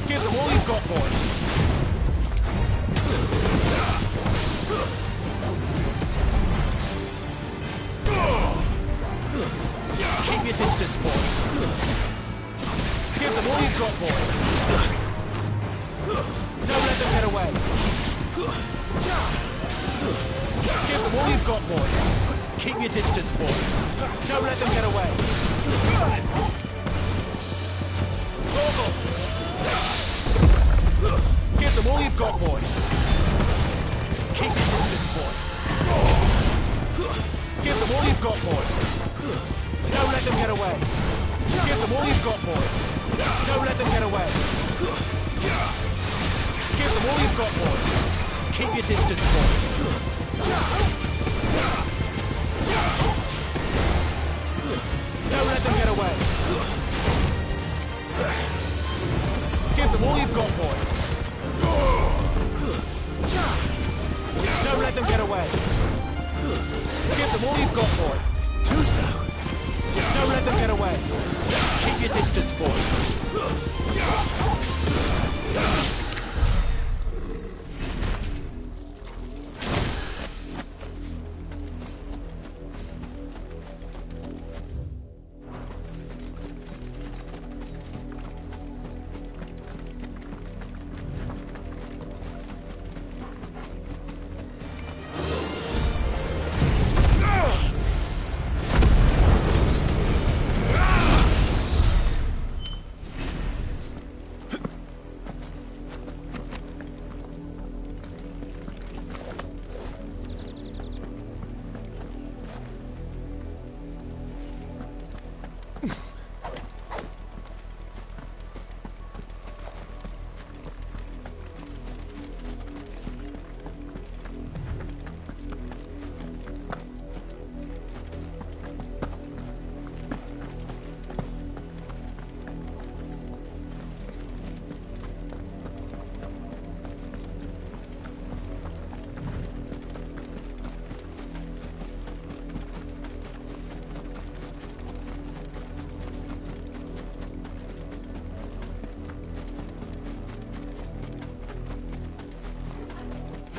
Give them all you've got, boy. Keep your distance, boy. Give them all you've got, boy. Don't let them get away. Give them all you've got, boy. Keep your distance, boy. Don't let them get away. Give them all you've got, boy. Keep your distance, boy. Give them all you've got, boy. Don't let them get away. Give them all you've got, boy. Don't let them get away. Give them all you've got, boy. Keep your distance, boy. Don't let them get away. Give them all you've got, boy. Don't let them get away. Give them all you've got, boy. Too slow. Don't let them get away. Keep your distance, boy.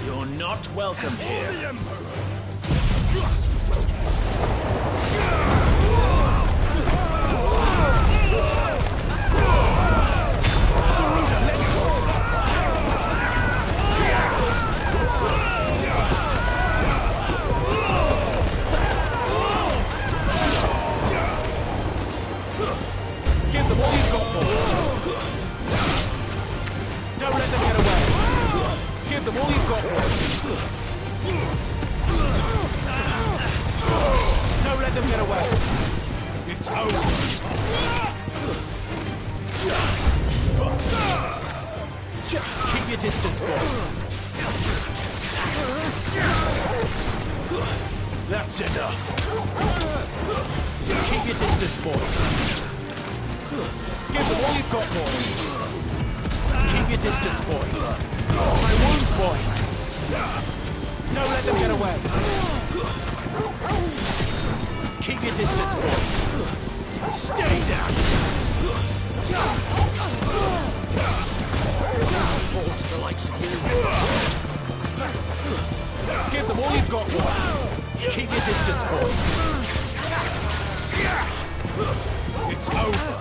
You're not welcome here. The Emperor! Give them all you've got, boy. Don't let them get away. Give them all you've got, boy. Don't let them get away. It's over. Keep your distance, boy. That's enough. Keep your distance, boy. Give them all you've got, boy. Keep your distance, boy. My wounds, boy. Don't let them get away. Keep your distance, boy. Stay down. Fall to the likes of you. Give them all you've got, boy. Keep your distance, boy. It's over.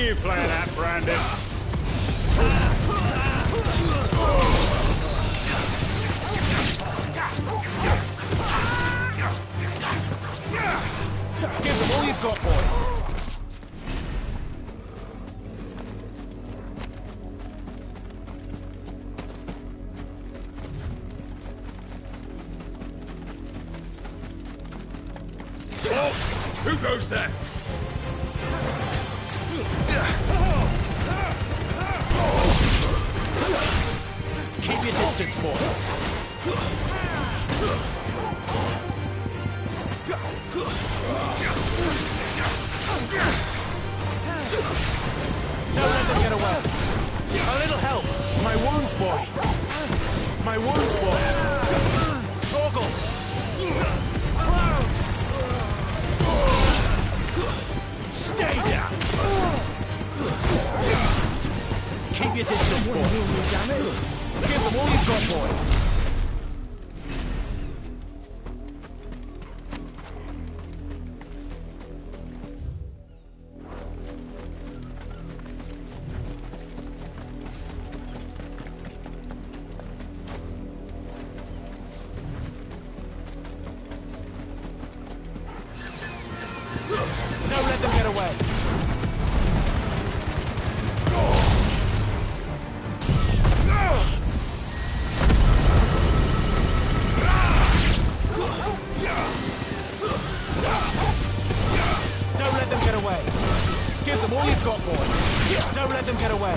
you play that, Brandon. Give them all you've got, boy. Who goes there? Keep your distance, boy. Don't let them get away. A little help. My wounds, boy. My wounds, boy. Torgal. Stay down. Keep your distance, boy. Give them all you've got, boy. Don't let them get away. Don't let them get away. Give them all you've got, boy. Don't let them get away.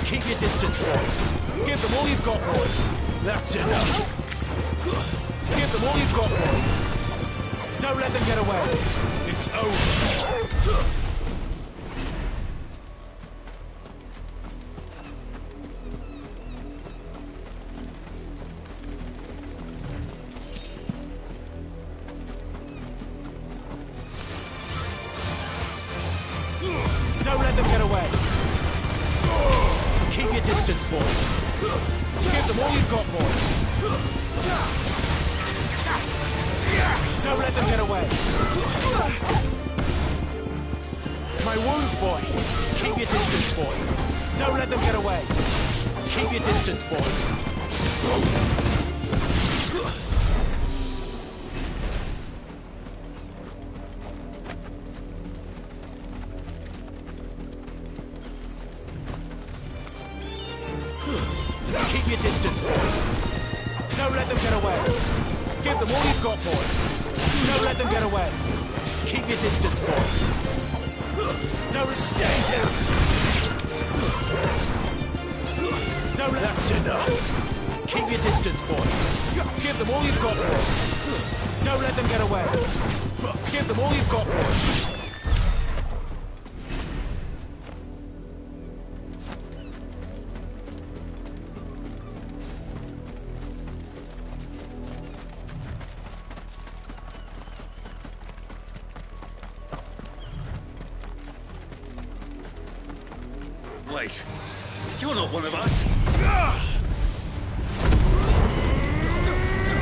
Keep your distance, boy. Give them all you've got, boy. That's enough. Give them all you've got, boy. Don't let them get away. It's over. Don't let them get away. Keep your distance, boy. Give them all you've got, boy. Don't let them get away. My wounds, boy. Keep your distance, boy. Don't let them get away. Keep your distance, boy. Keep your distance, boy. Don't let them get away. Give them all you've got, boy. Don't let them get away. Keep your distance, boy. Don't stay down. Don't let... That's enough. Keep your distance, boy. Give them all you've got, boy. Don't let them get away. Give them all you've got, boy. Wait, you're not one of us.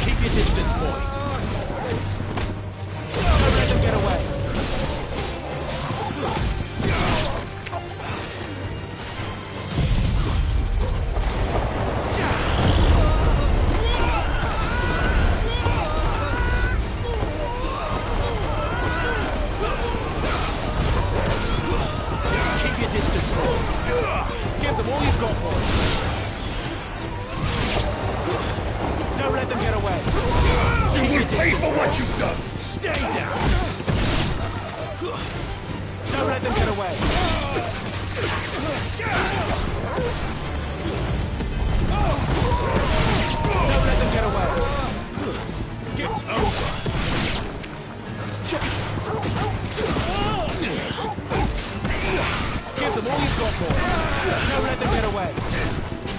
Keep your distance, boy. Don't let them get away. Keep your distance, boy. Give them all you've got, boy. Don't let them get away. Keep your distance, for what boy. you've done. Stay down. Don't let them get away. Don't let them get away. It's over. Give them all you've got, boy. Don't let them get away.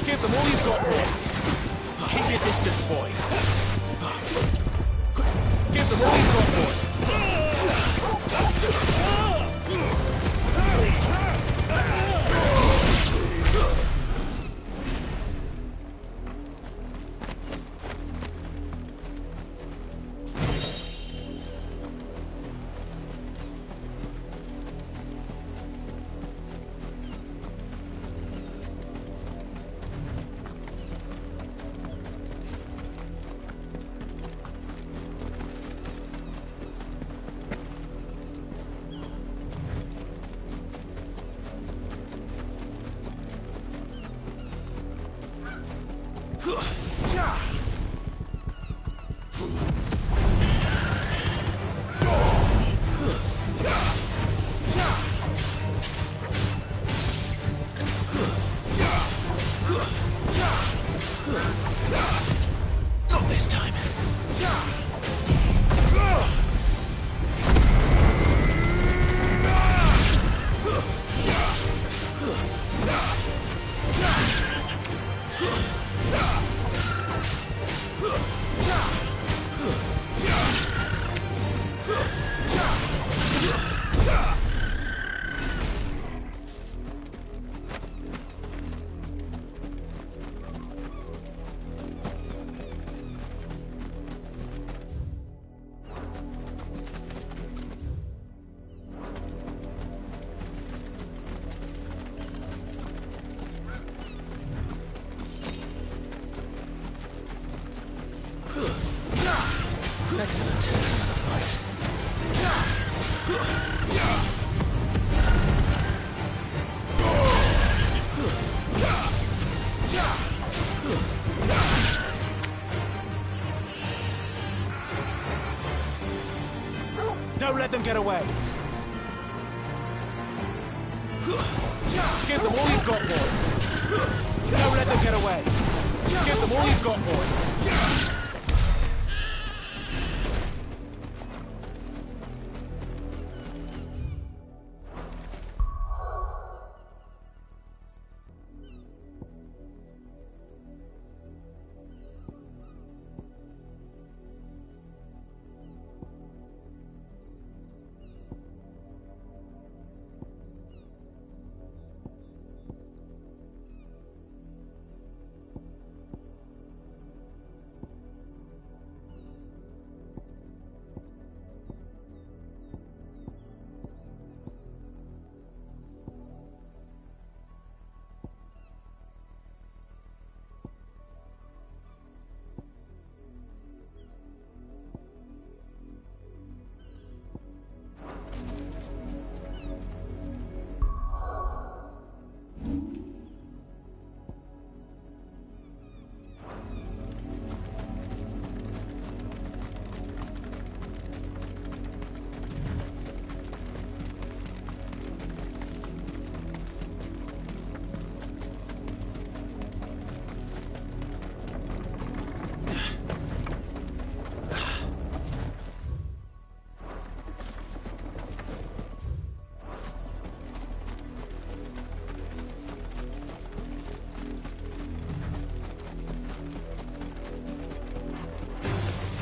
Give them all you've got, boy. Keep your distance, boy. Give them all you've got, boy. accident. Another fight. Don't let them get away. Give them all you've got, boy. Don't let them get away. Give them all you've got, boy.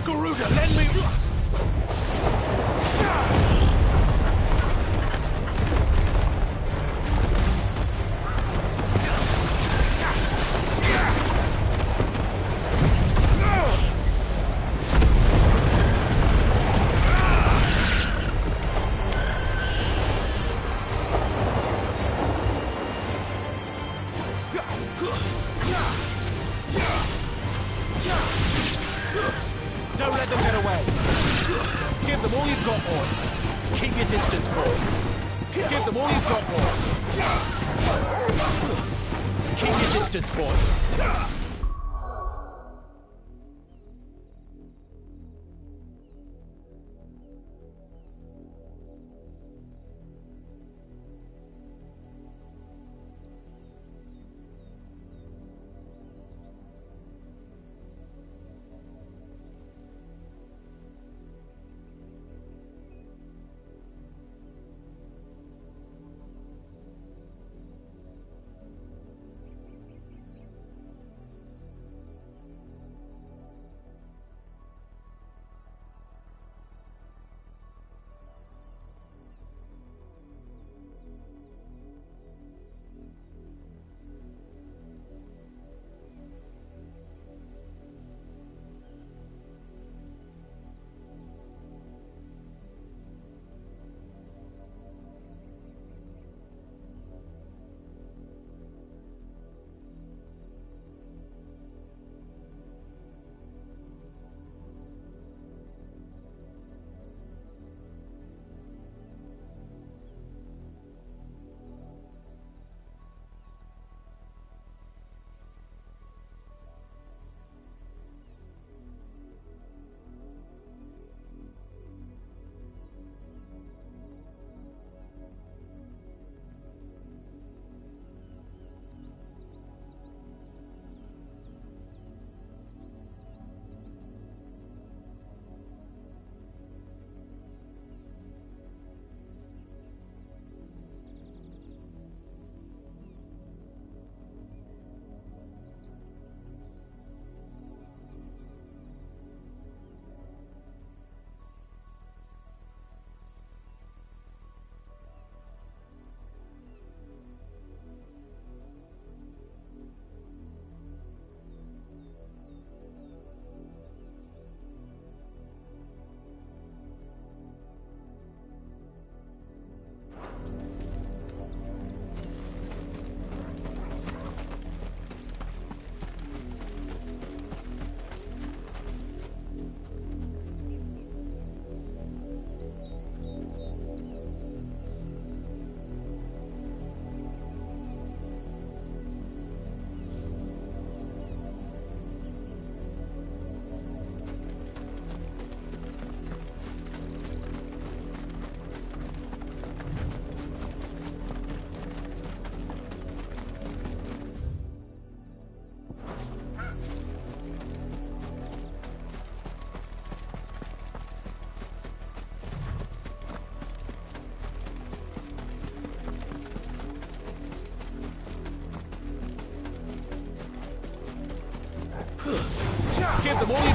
Garuda, lend me... Don't let them get away. Give them all you've got, boy. Keep your distance, boy. Give them all you've got, boy. Keep your distance, boy.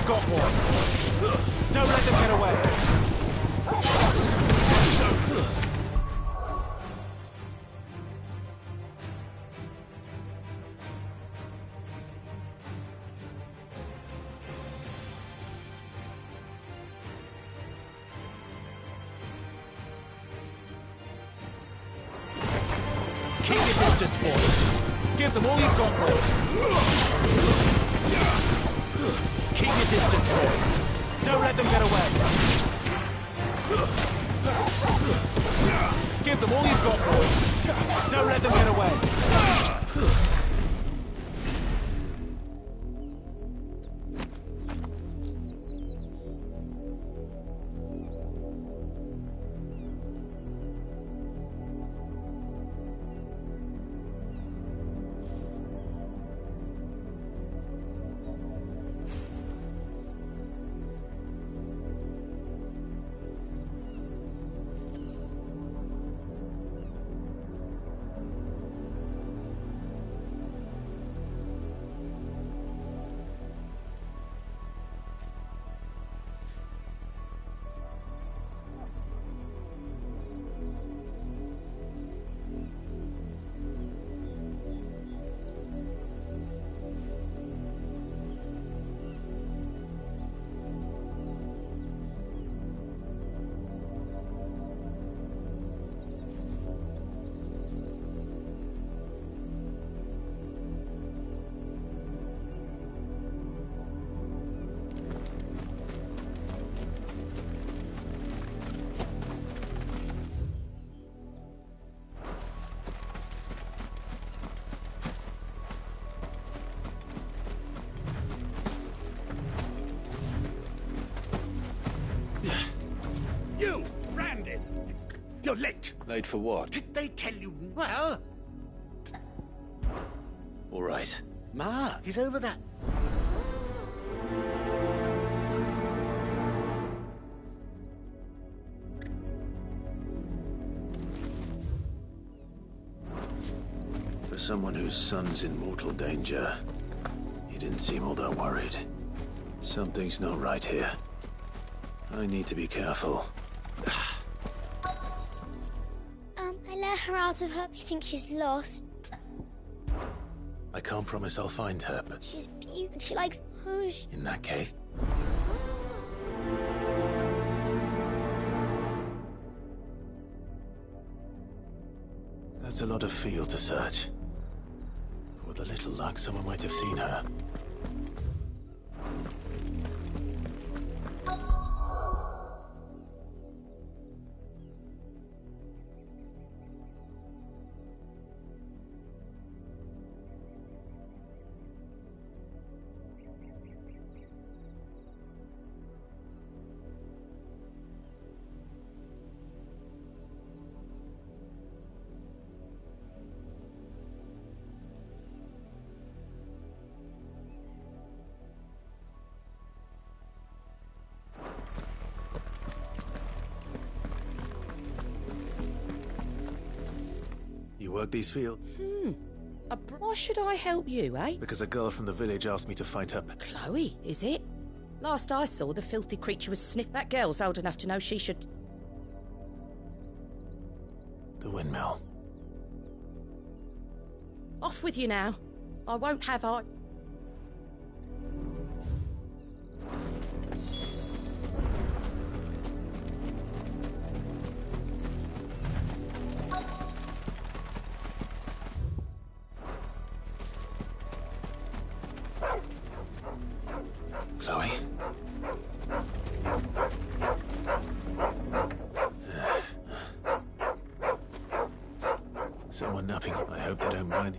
you've got, boy. Don't let them get away. Keep your distance, boys. Give them all you've got, boys. Keep your distance, boys. Don't let them get away. Give them all you've got, boys. Don't let them get away. You're late. Late for what? Did they tell you? Well... All right. Ma, he's over there. For someone whose son's in mortal danger, he didn't seem all that worried. Something's not right here. I need to be careful. I let her out of her. I think she's lost. I can't promise I'll find her, but... She's beautiful. She likes push. In that case... That's a lot of field to search. With a little luck, someone might have seen her. You work these fields? Why should I help you, eh? Because a girl from the village asked me to find her... Chloe, is it? Last I saw, the filthy creature was sniffed. That girl's old enough to know she should... The windmill. Off with you now. I won't have I... Chloe? Someone napping. I hope they don't mind.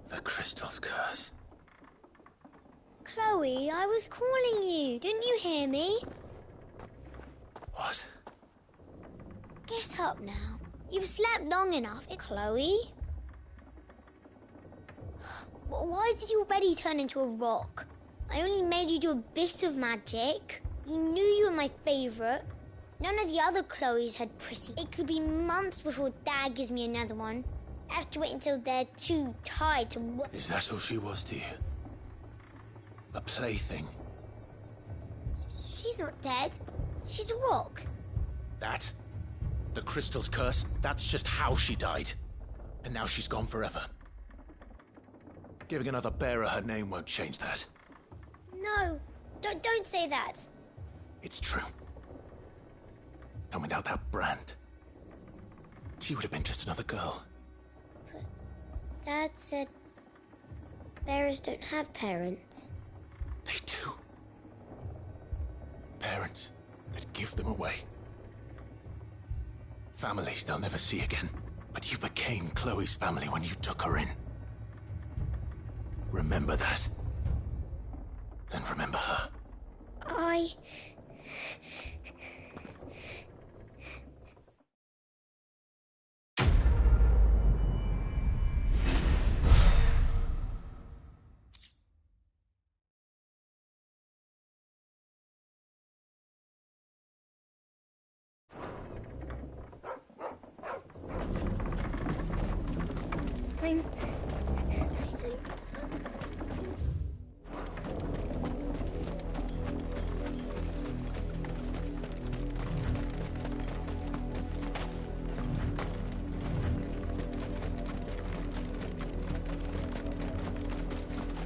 The crystal's curse. Chloe, I was calling you. Didn't you hear me? What? Get up now. You've slept long enough, Chloe. Why did you already turn into a rock? I only made you do a bit of magic. You knew you were my favourite. None of the other Chloes had prissy. It could be months before Dad gives me another one. I have to wait until they're too tired to work. Is that all she was to you? A plaything? She's not dead. She's a rock. That? The crystal's curse? That's just how she died. And now she's gone forever. Giving another bearer her name won't change that. No, don't say that. It's true. And without that brand, she would have been just another girl. But Dad said bearers don't have parents. They do. Parents that give them away. Families they'll never see again. But you became Chloe's family when you took her in. Remember that. And remember her.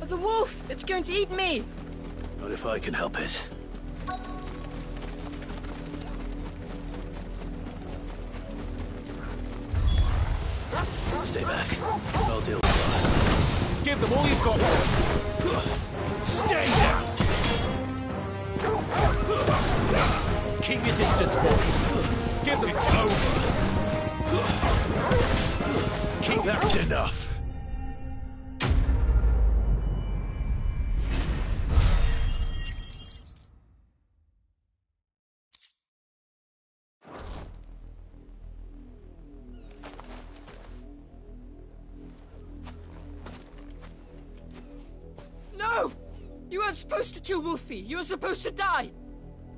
The wolf! It's going to eat me! Not if I can help it. Stay back. I'll deal with it. Give them all you've got. Stay down! Keep your distance, boy. Give them... It's over. Keep... That's enough. No! You weren't supposed to kill Wolfie. You were supposed to die.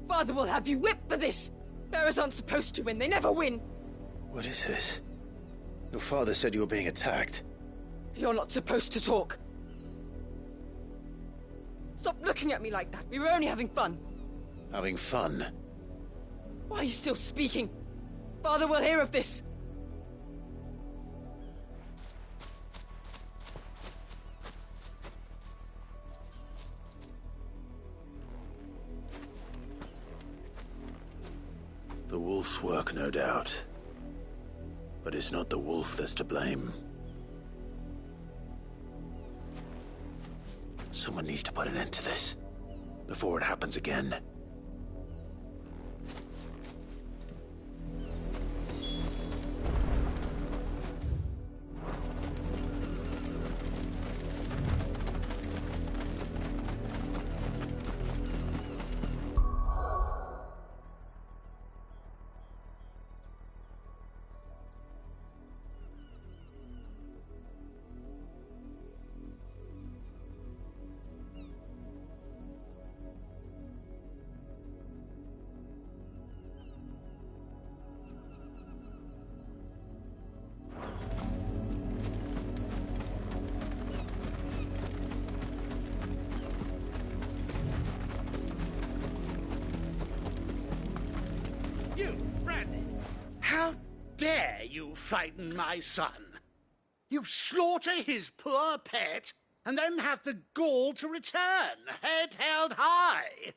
Father will have you whipped for this. Bearers aren't supposed to win. They never win. What is this? Your father said you were being attacked. You're not supposed to talk. Stop looking at me like that. We were only having fun. Having fun? Why are you still speaking? Father will hear of this. The wolf's work, no doubt. But it's not the wolf that's to blame. Someone needs to put an end to this, before it happens again. You, Brandy! How dare you frighten my son? You slaughter his poor pet, and then have the gall to return, head held high.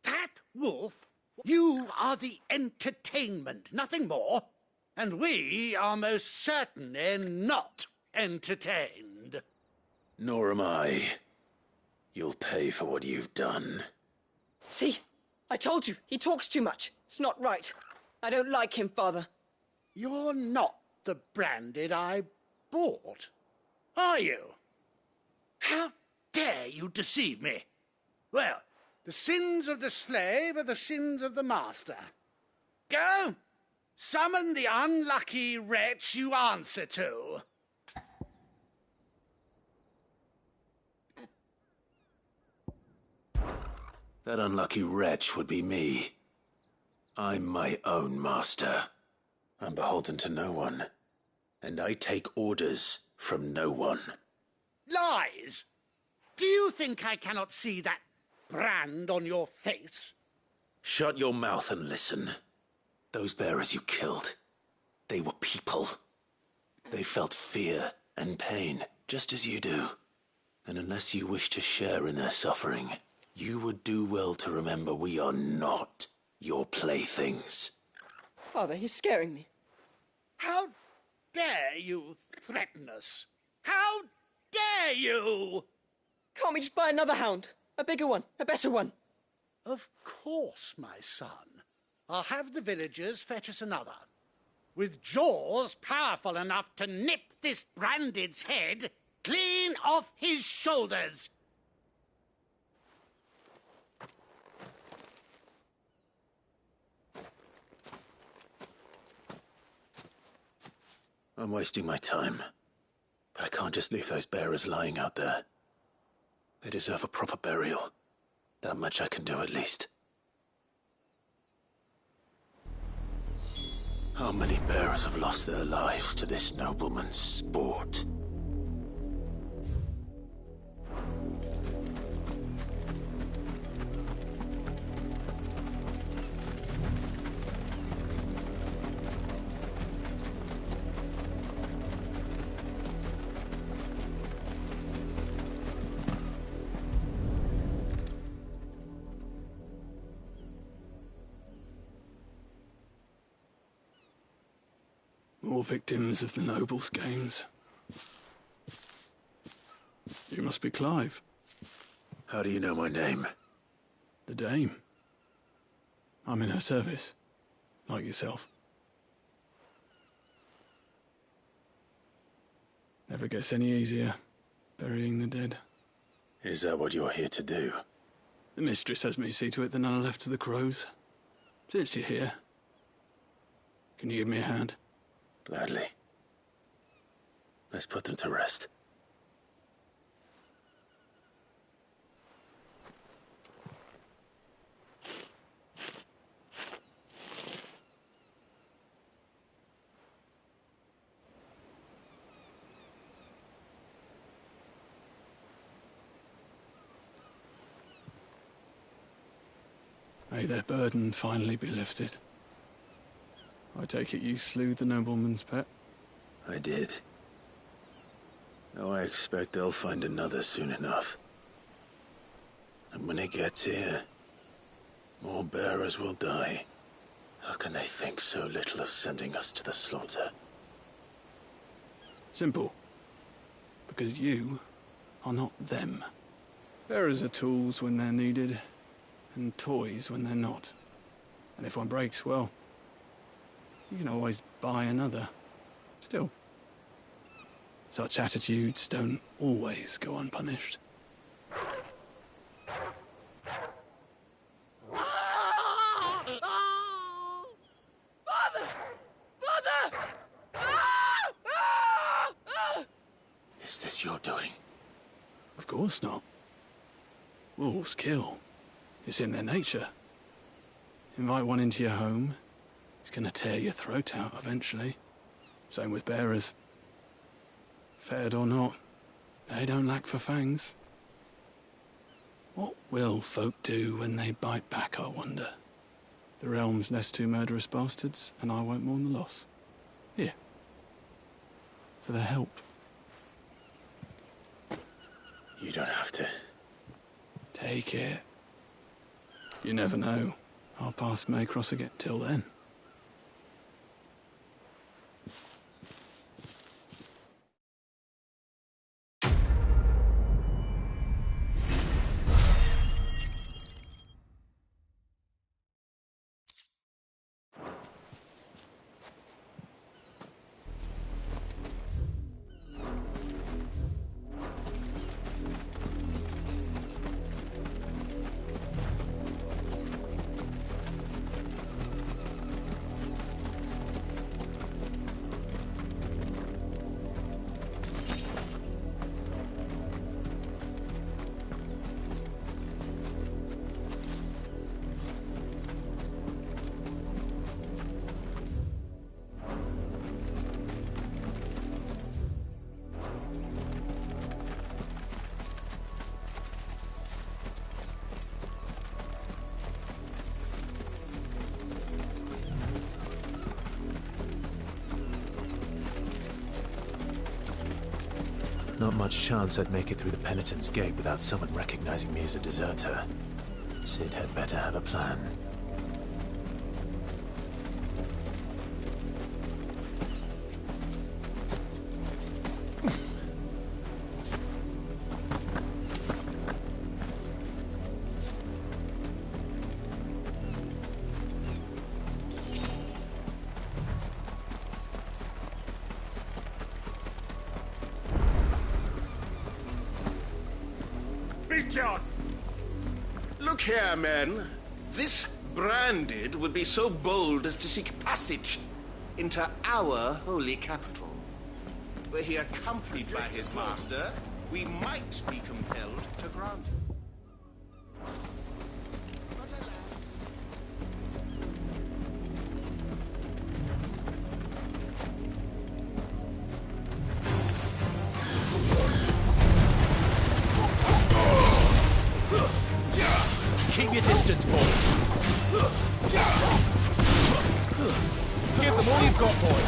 That wolf, you are the entertainment, nothing more. And we are most certainly not entertained. Nor am I. You'll pay for what you've done. See? I told you, he talks too much. It's not right. I don't like him, Father. You're not the Branded I bought, are you? How dare you deceive me? Well, the sins of the slave are the sins of the master. Go, summon the unlucky wretch you answer to. That unlucky wretch would be me. I'm my own master. I'm beholden to no one. And I take orders from no one. Lies! Do you think I cannot see that brand on your face? Shut your mouth and listen. Those bearers you killed, they were people. They felt fear and pain, just as you do. And unless you wish to share in their suffering, you would do well to remember we are not your playthings. Father, he's scaring me. How dare you threaten us? How dare you? Can't we just buy another hound? A bigger one, a better one. Of course, my son. I'll have the villagers fetch us another. With jaws powerful enough to nip this Branded's head clean off his shoulders. I'm wasting my time. But I can't just leave those bearers lying out there. They deserve a proper burial. That much I can do at least. How many bearers have lost their lives to this nobleman's sport? More victims of the nobles' games. You must be Clive. How do you know my name? The Dame. I'm in her service, like yourself. Never gets any easier, burying the dead. Is that what you're here to do? The mistress has me see to it that none are left to the crows. Since you're here, can you give me a hand? Gladly. Let's put them to rest. May their burden finally be lifted. I take it you slew the nobleman's pet? I did. Now I expect they'll find another soon enough. And when it gets here, more bearers will die. How can they think so little of sending us to the slaughter? Simple. Because you are not them. Bearers are tools when they're needed, and toys when they're not. And if one breaks, well, you can always buy another. Still, such attitudes don't always go unpunished. Father! Father! Is this your doing? Of course not. Wolves kill. It's in their nature. Invite one into your home, he's gonna tear your throat out eventually. Same with bearers. Fed or not, they don't lack for fangs. What will folk do when they bite back, I wonder? The realm's less two murderous bastards, and I won't mourn the loss. Here. For their help. You don't have to. Take it. You never know. Our paths may cross again. Till then. Not much chance I'd make it through the Penitent's Gate without someone recognizing me as a deserter. Sid had better have a plan. Look here, men. This Branded would be so bold as to seek passage into our holy capital. Were he accompanied by his master, we might be compelled to grant him. Keep your distance, boy. Give them all you've got, boy.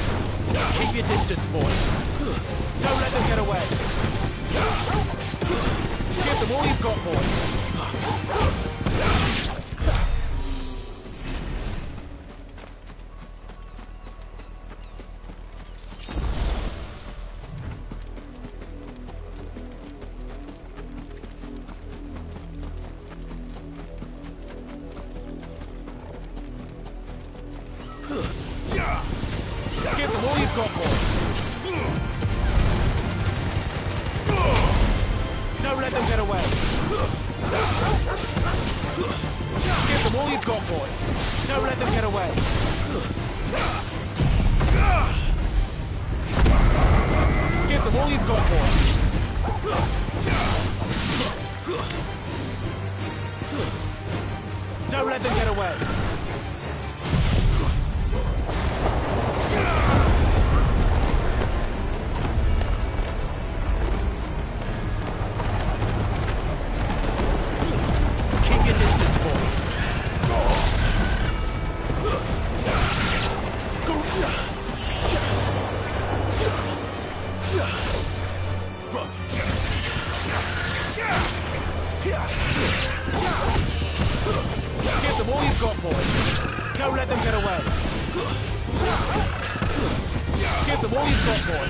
Keep your distance, boy. Don't let them get away. Give them all you've got, boy. Give them all you've got, boy. Don't let them get away. Give them all you've got, boy. Don't let them get away. Give them all you've got, boy. Don't let them get away. Keep your distance, boy. Give them all you've got, boy. Don't let them get away. Give them all you've got, boy.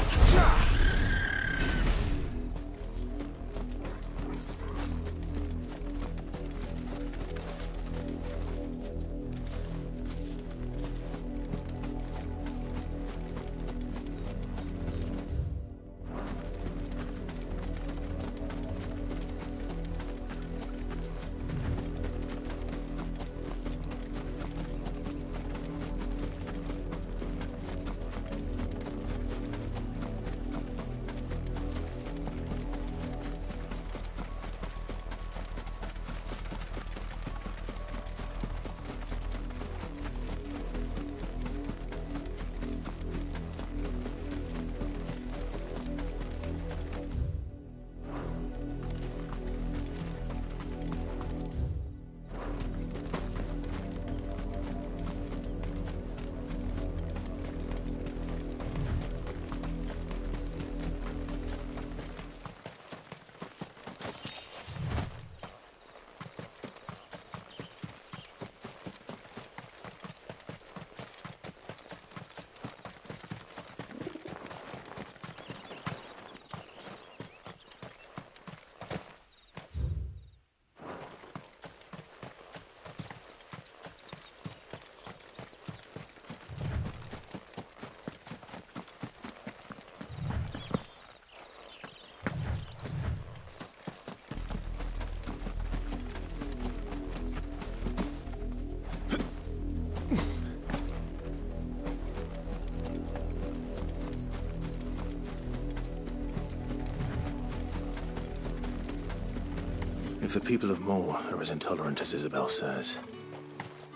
If the people of Moor are as intolerant as Isabel says,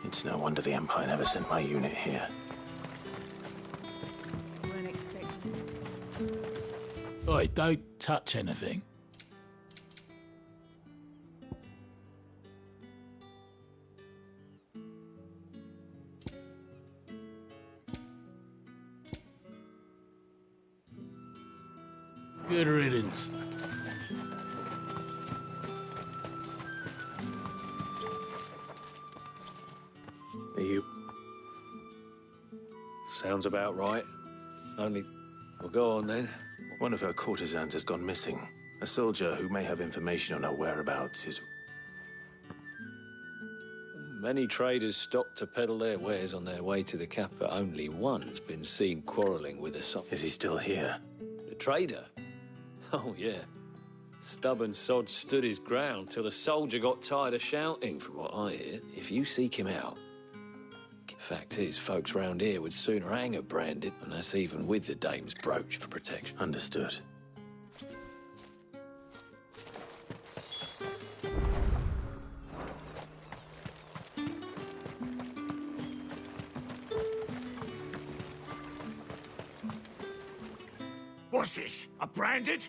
it's no wonder the Empire never sent my unit here. Weren't expecting it. Oi, don't touch anything. Good riddance. Are you... Sounds about right. Only... Well, go on then. One of her courtesans has gone missing. A soldier who may have information on her whereabouts is... Many traders stopped to peddle their wares on their way to the cap, but only one's been seen quarrelling with a sod. Is he still here? The trader? Oh, yeah. Stubborn sod stood his ground till the soldier got tired of shouting, from what I hear. If you seek him out... Fact is, folks round here would sooner hang a Branded, and that's even with the dame's brooch for protection. Understood. What's this? A Branded?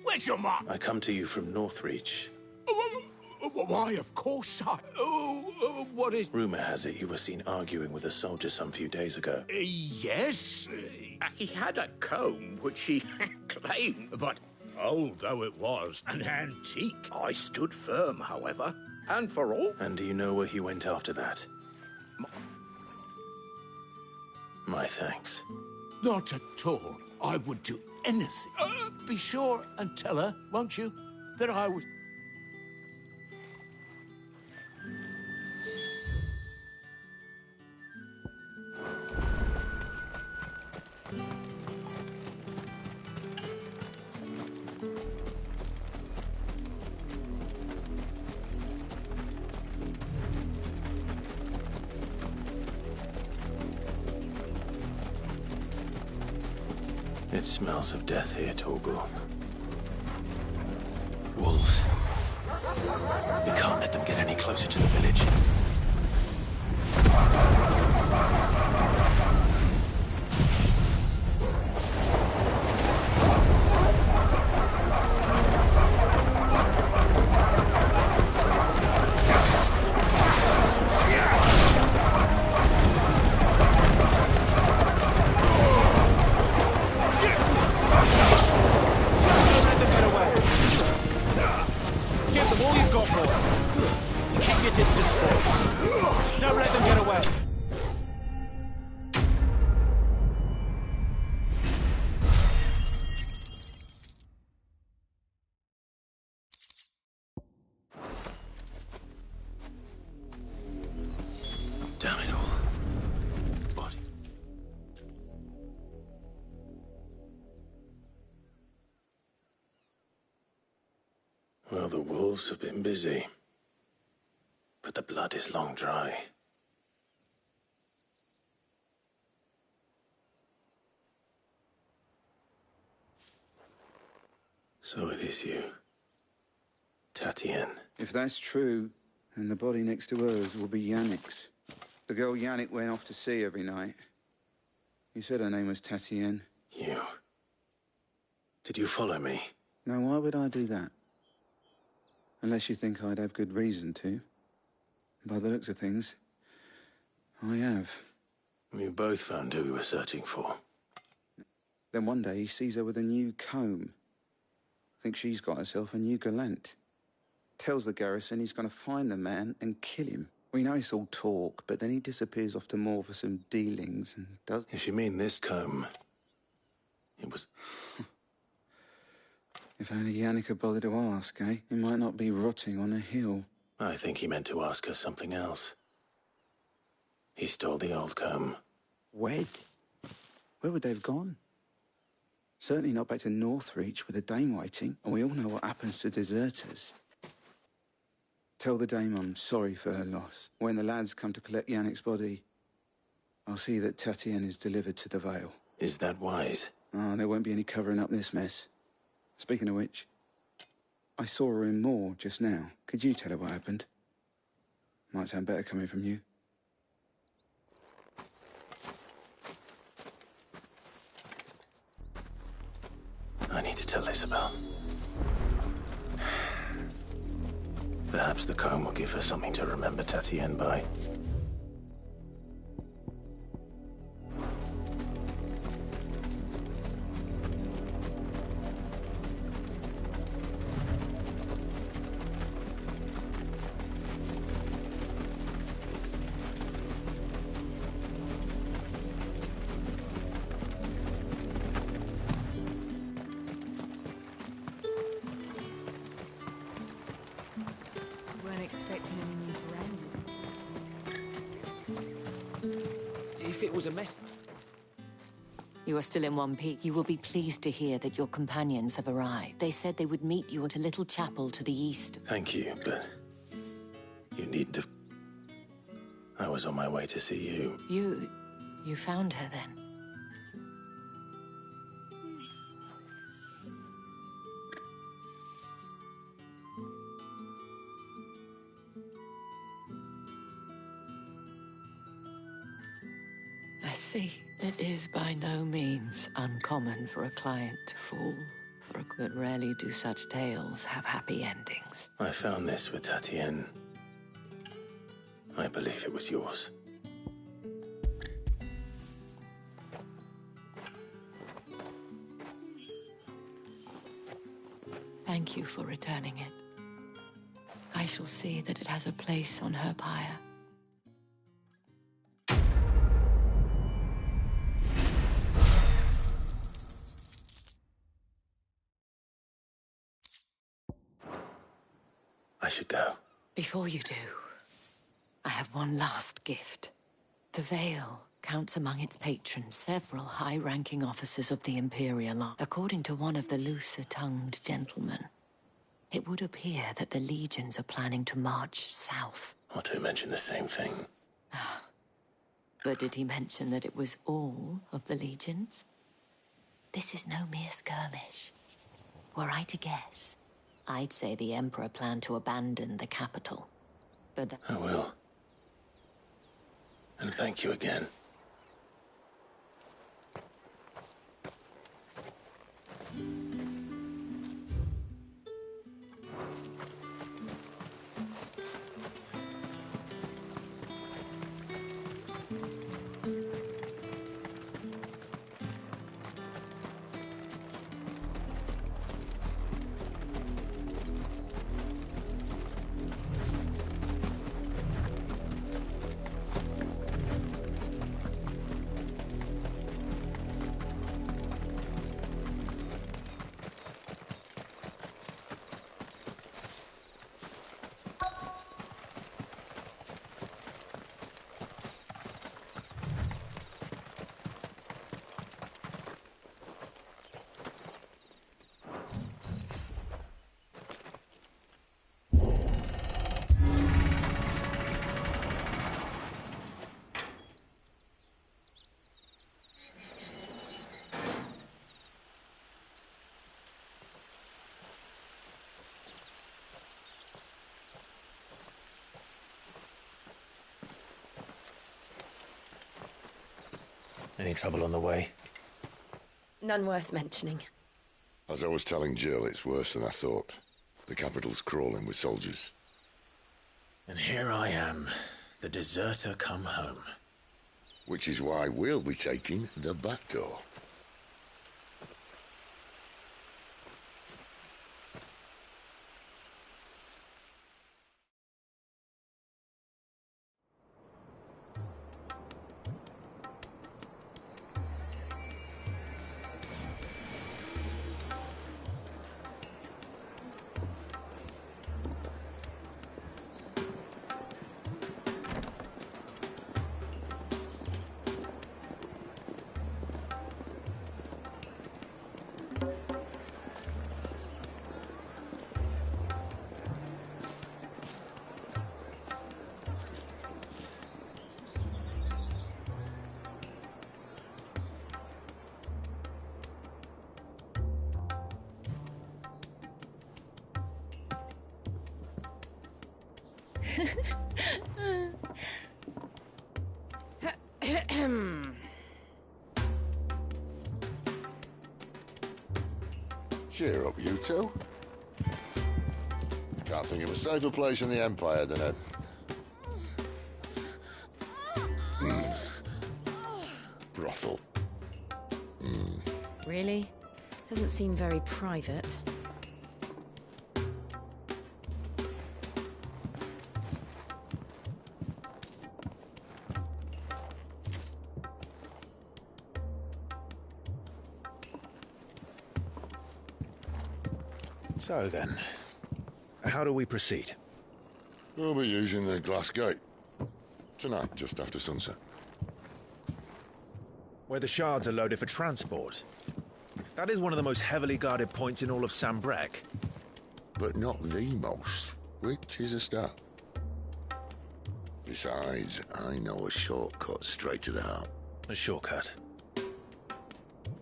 Where's your mark? I come to you from Northreach. Why, of course I... what is... Rumour has it you were seen arguing with a soldier some few days ago. Yes. He had a comb which he claimed, but old though it was, an antique. I stood firm, however, and for all... And do you know where he went after that? My thanks. Not at all. I would do anything. Be sure and tell her, won't you, that I was... It smells of death here, Torgal. Wolves. We can't let them get any closer to the village. Damn it all. What? Well, the wolves have been busy. But the blood is long dry. So it is you. Tatienne. If that's true, then the body next to hers will be Yannick's. The girl Yannick went off to sea every night. You said her name was Tatienne. You. Did you follow me? Now, why would I do that? Unless you think I'd have good reason to. By the looks of things, I have. We both found who we were searching for. Then one day he sees her with a new comb. Thinks she's got herself a new gallant. Tells the garrison he's going to find the man and kill him. We know it's all talk, but then he disappears off to Moor for some dealings and does... If you mean this comb, it was... If only Yannick had bothered to ask, eh? He might not be rotting on a hill. I think he meant to ask us something else. He stole the old comb. Wed? Where would they have gone? Certainly not back to Northreach with the dame waiting, and we all know what happens to deserters. Tell the dame I'm sorry for her loss. When the lads come to collect Yannick's body, I'll see that Tatienne is delivered to the Vale. Is that wise? Oh, there won't be any covering up this mess. Speaking of which, I saw her in Moor just now. Could you tell her what happened? Might sound better coming from you. I need to tell Isabel. Perhaps the comb will give her something to remember Tatienne by. expecting any new branding. If it was a mess... You are still in one piece. You will be pleased to hear that your companions have arrived. They said they would meet you at a little chapel to the east. Thank you, but you needn't have... I was on my way to see you. You found her then? I see. It is by no means uncommon for a client to fall, but rarely do such tales have happy endings. I found this with Tatienne. I believe it was yours. Thank you for returning it. I shall see that it has a place on her pyre. I should go. Before you do, I have one last gift. The Veil counts among its patrons several high-ranking officers of the Imperial Army. According to one of the looser-tongued gentlemen, it would appear that the legions are planning to march south. Otto mentioned the same thing. But did he mention that it was all of the legions? This is no mere skirmish. Were I to guess, I'd say the Emperor planned to abandon the capital. But I will. And thank you again. Any trouble on the way? None worth mentioning. As I was telling Jill, it's worse than I thought. The capital's crawling with soldiers. And here I am, the deserter come home. Which is why we'll be taking the back door. Cheer up, you two. Can't think of a safer place in the Empire than a... brothel. Really? Doesn't seem very private. So then, how do we proceed? We'll be using the glass gate. Tonight, just after sunset. Where the shards are loaded for transport. That is one of the most heavily guarded points in all of Sambrek. But not the most, which is a start. Besides, I know a shortcut straight to the heart. A shortcut?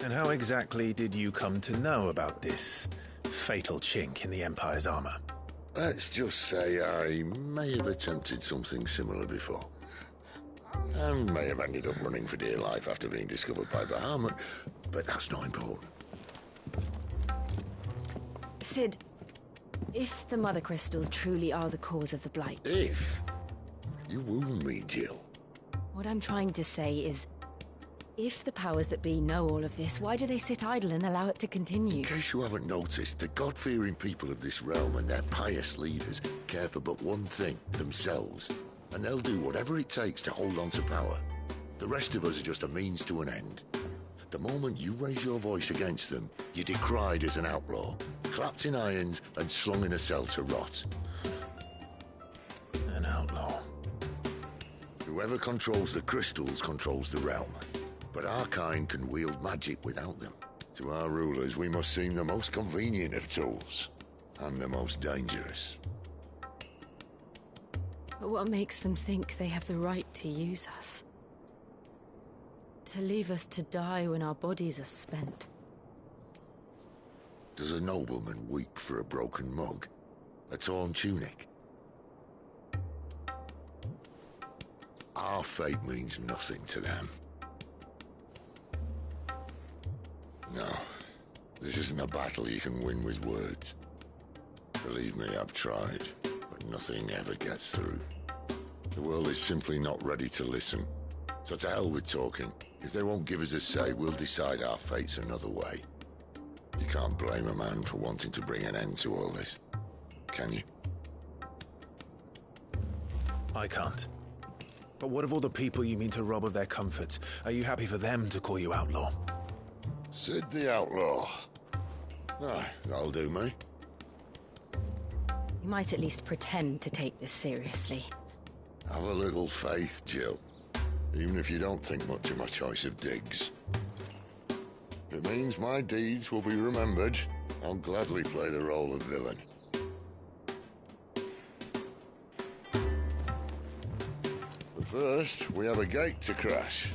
And how exactly did you come to know about this fatal chink in the Empire's armor? Let's just say I may have attempted something similar before. And may have ended up running for dear life after being discovered by Bahamut, but that's not important. Sid, if the Mother Crystals truly are the cause of the Blight... If? You wound me, Jill. What I'm trying to say is, if the powers that be know all of this, why do they sit idle and allow it to continue? In case you haven't noticed, the God-fearing people of this realm and their pious leaders care for but one thing, themselves. And they'll do whatever it takes to hold on to power. The rest of us are just a means to an end. The moment you raise your voice against them, you're decried as an outlaw, clapped in irons and slung in a cell to rot. An outlaw. Whoever controls the crystals controls the realm. But our kind can wield magic without them. To our rulers, we must seem the most convenient of tools. And the most dangerous. But what makes them think they have the right to use us? To leave us to die when our bodies are spent? Does a nobleman weep for a broken mug? A torn tunic? Our fate means nothing to them. No, this isn't a battle you can win with words. Believe me, I've tried, but nothing ever gets through. The world is simply not ready to listen. So to hell with talking. If they won't give us a say, we'll decide our fates another way. You can't blame a man for wanting to bring an end to all this, can you? I can't. But what of all the people you mean to rob of their comforts? Are you happy for them to call you outlaw? Sid the Outlaw. Ah, that'll do me. You might at least pretend to take this seriously. Have a little faith, Jill. Even if you don't think much of my choice of digs. If it means my deeds will be remembered, I'll gladly play the role of villain. But first, we have a gate to crash.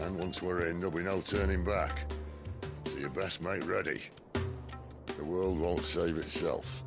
And once we're in, there'll be no turning back. So you best make ready. The world won't save itself.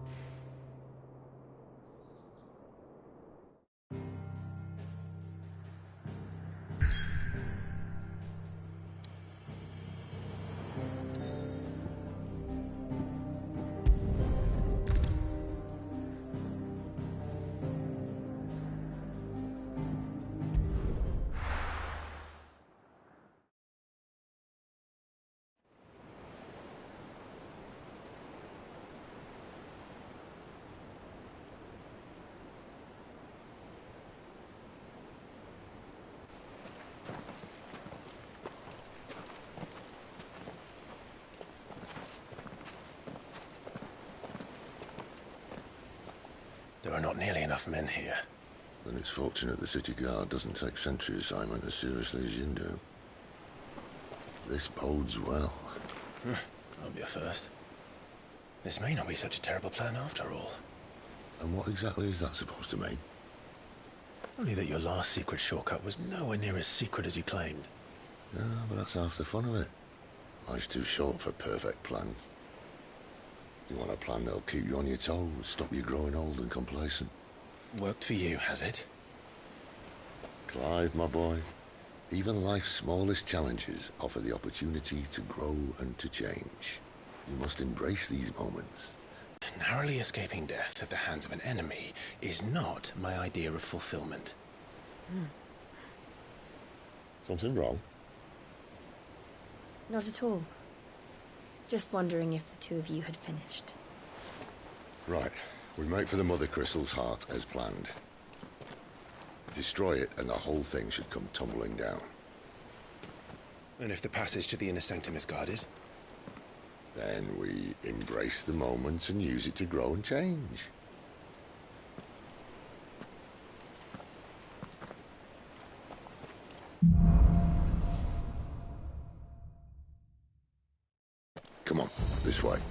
There are not nearly enough men here. Then it's fortunate the city guard doesn't take sentry assignment as seriously as you do. This bodes well. That'll be a first. This may not be such a terrible plan after all. And what exactly is that supposed to mean? Only that your last secret shortcut was nowhere near as secret as you claimed. Yeah, but that's half the fun of it. Life's too short for perfect plans. You want a plan that'll keep you on your toes, stop you growing old and complacent. Worked for you, has it? Clive, my boy, even life's smallest challenges offer the opportunity to grow and to change. You must embrace these moments. Narrowly escaping death at the hands of an enemy is not my idea of fulfillment. Something wrong? Not at all. Just wondering if the two of you had finished. Right. We make for the Mother Crystal's heart as planned. Destroy it and the whole thing should come tumbling down. And if the passage to the inner sanctum is guarded? Then we embrace the moment and use it to grow and change. this way.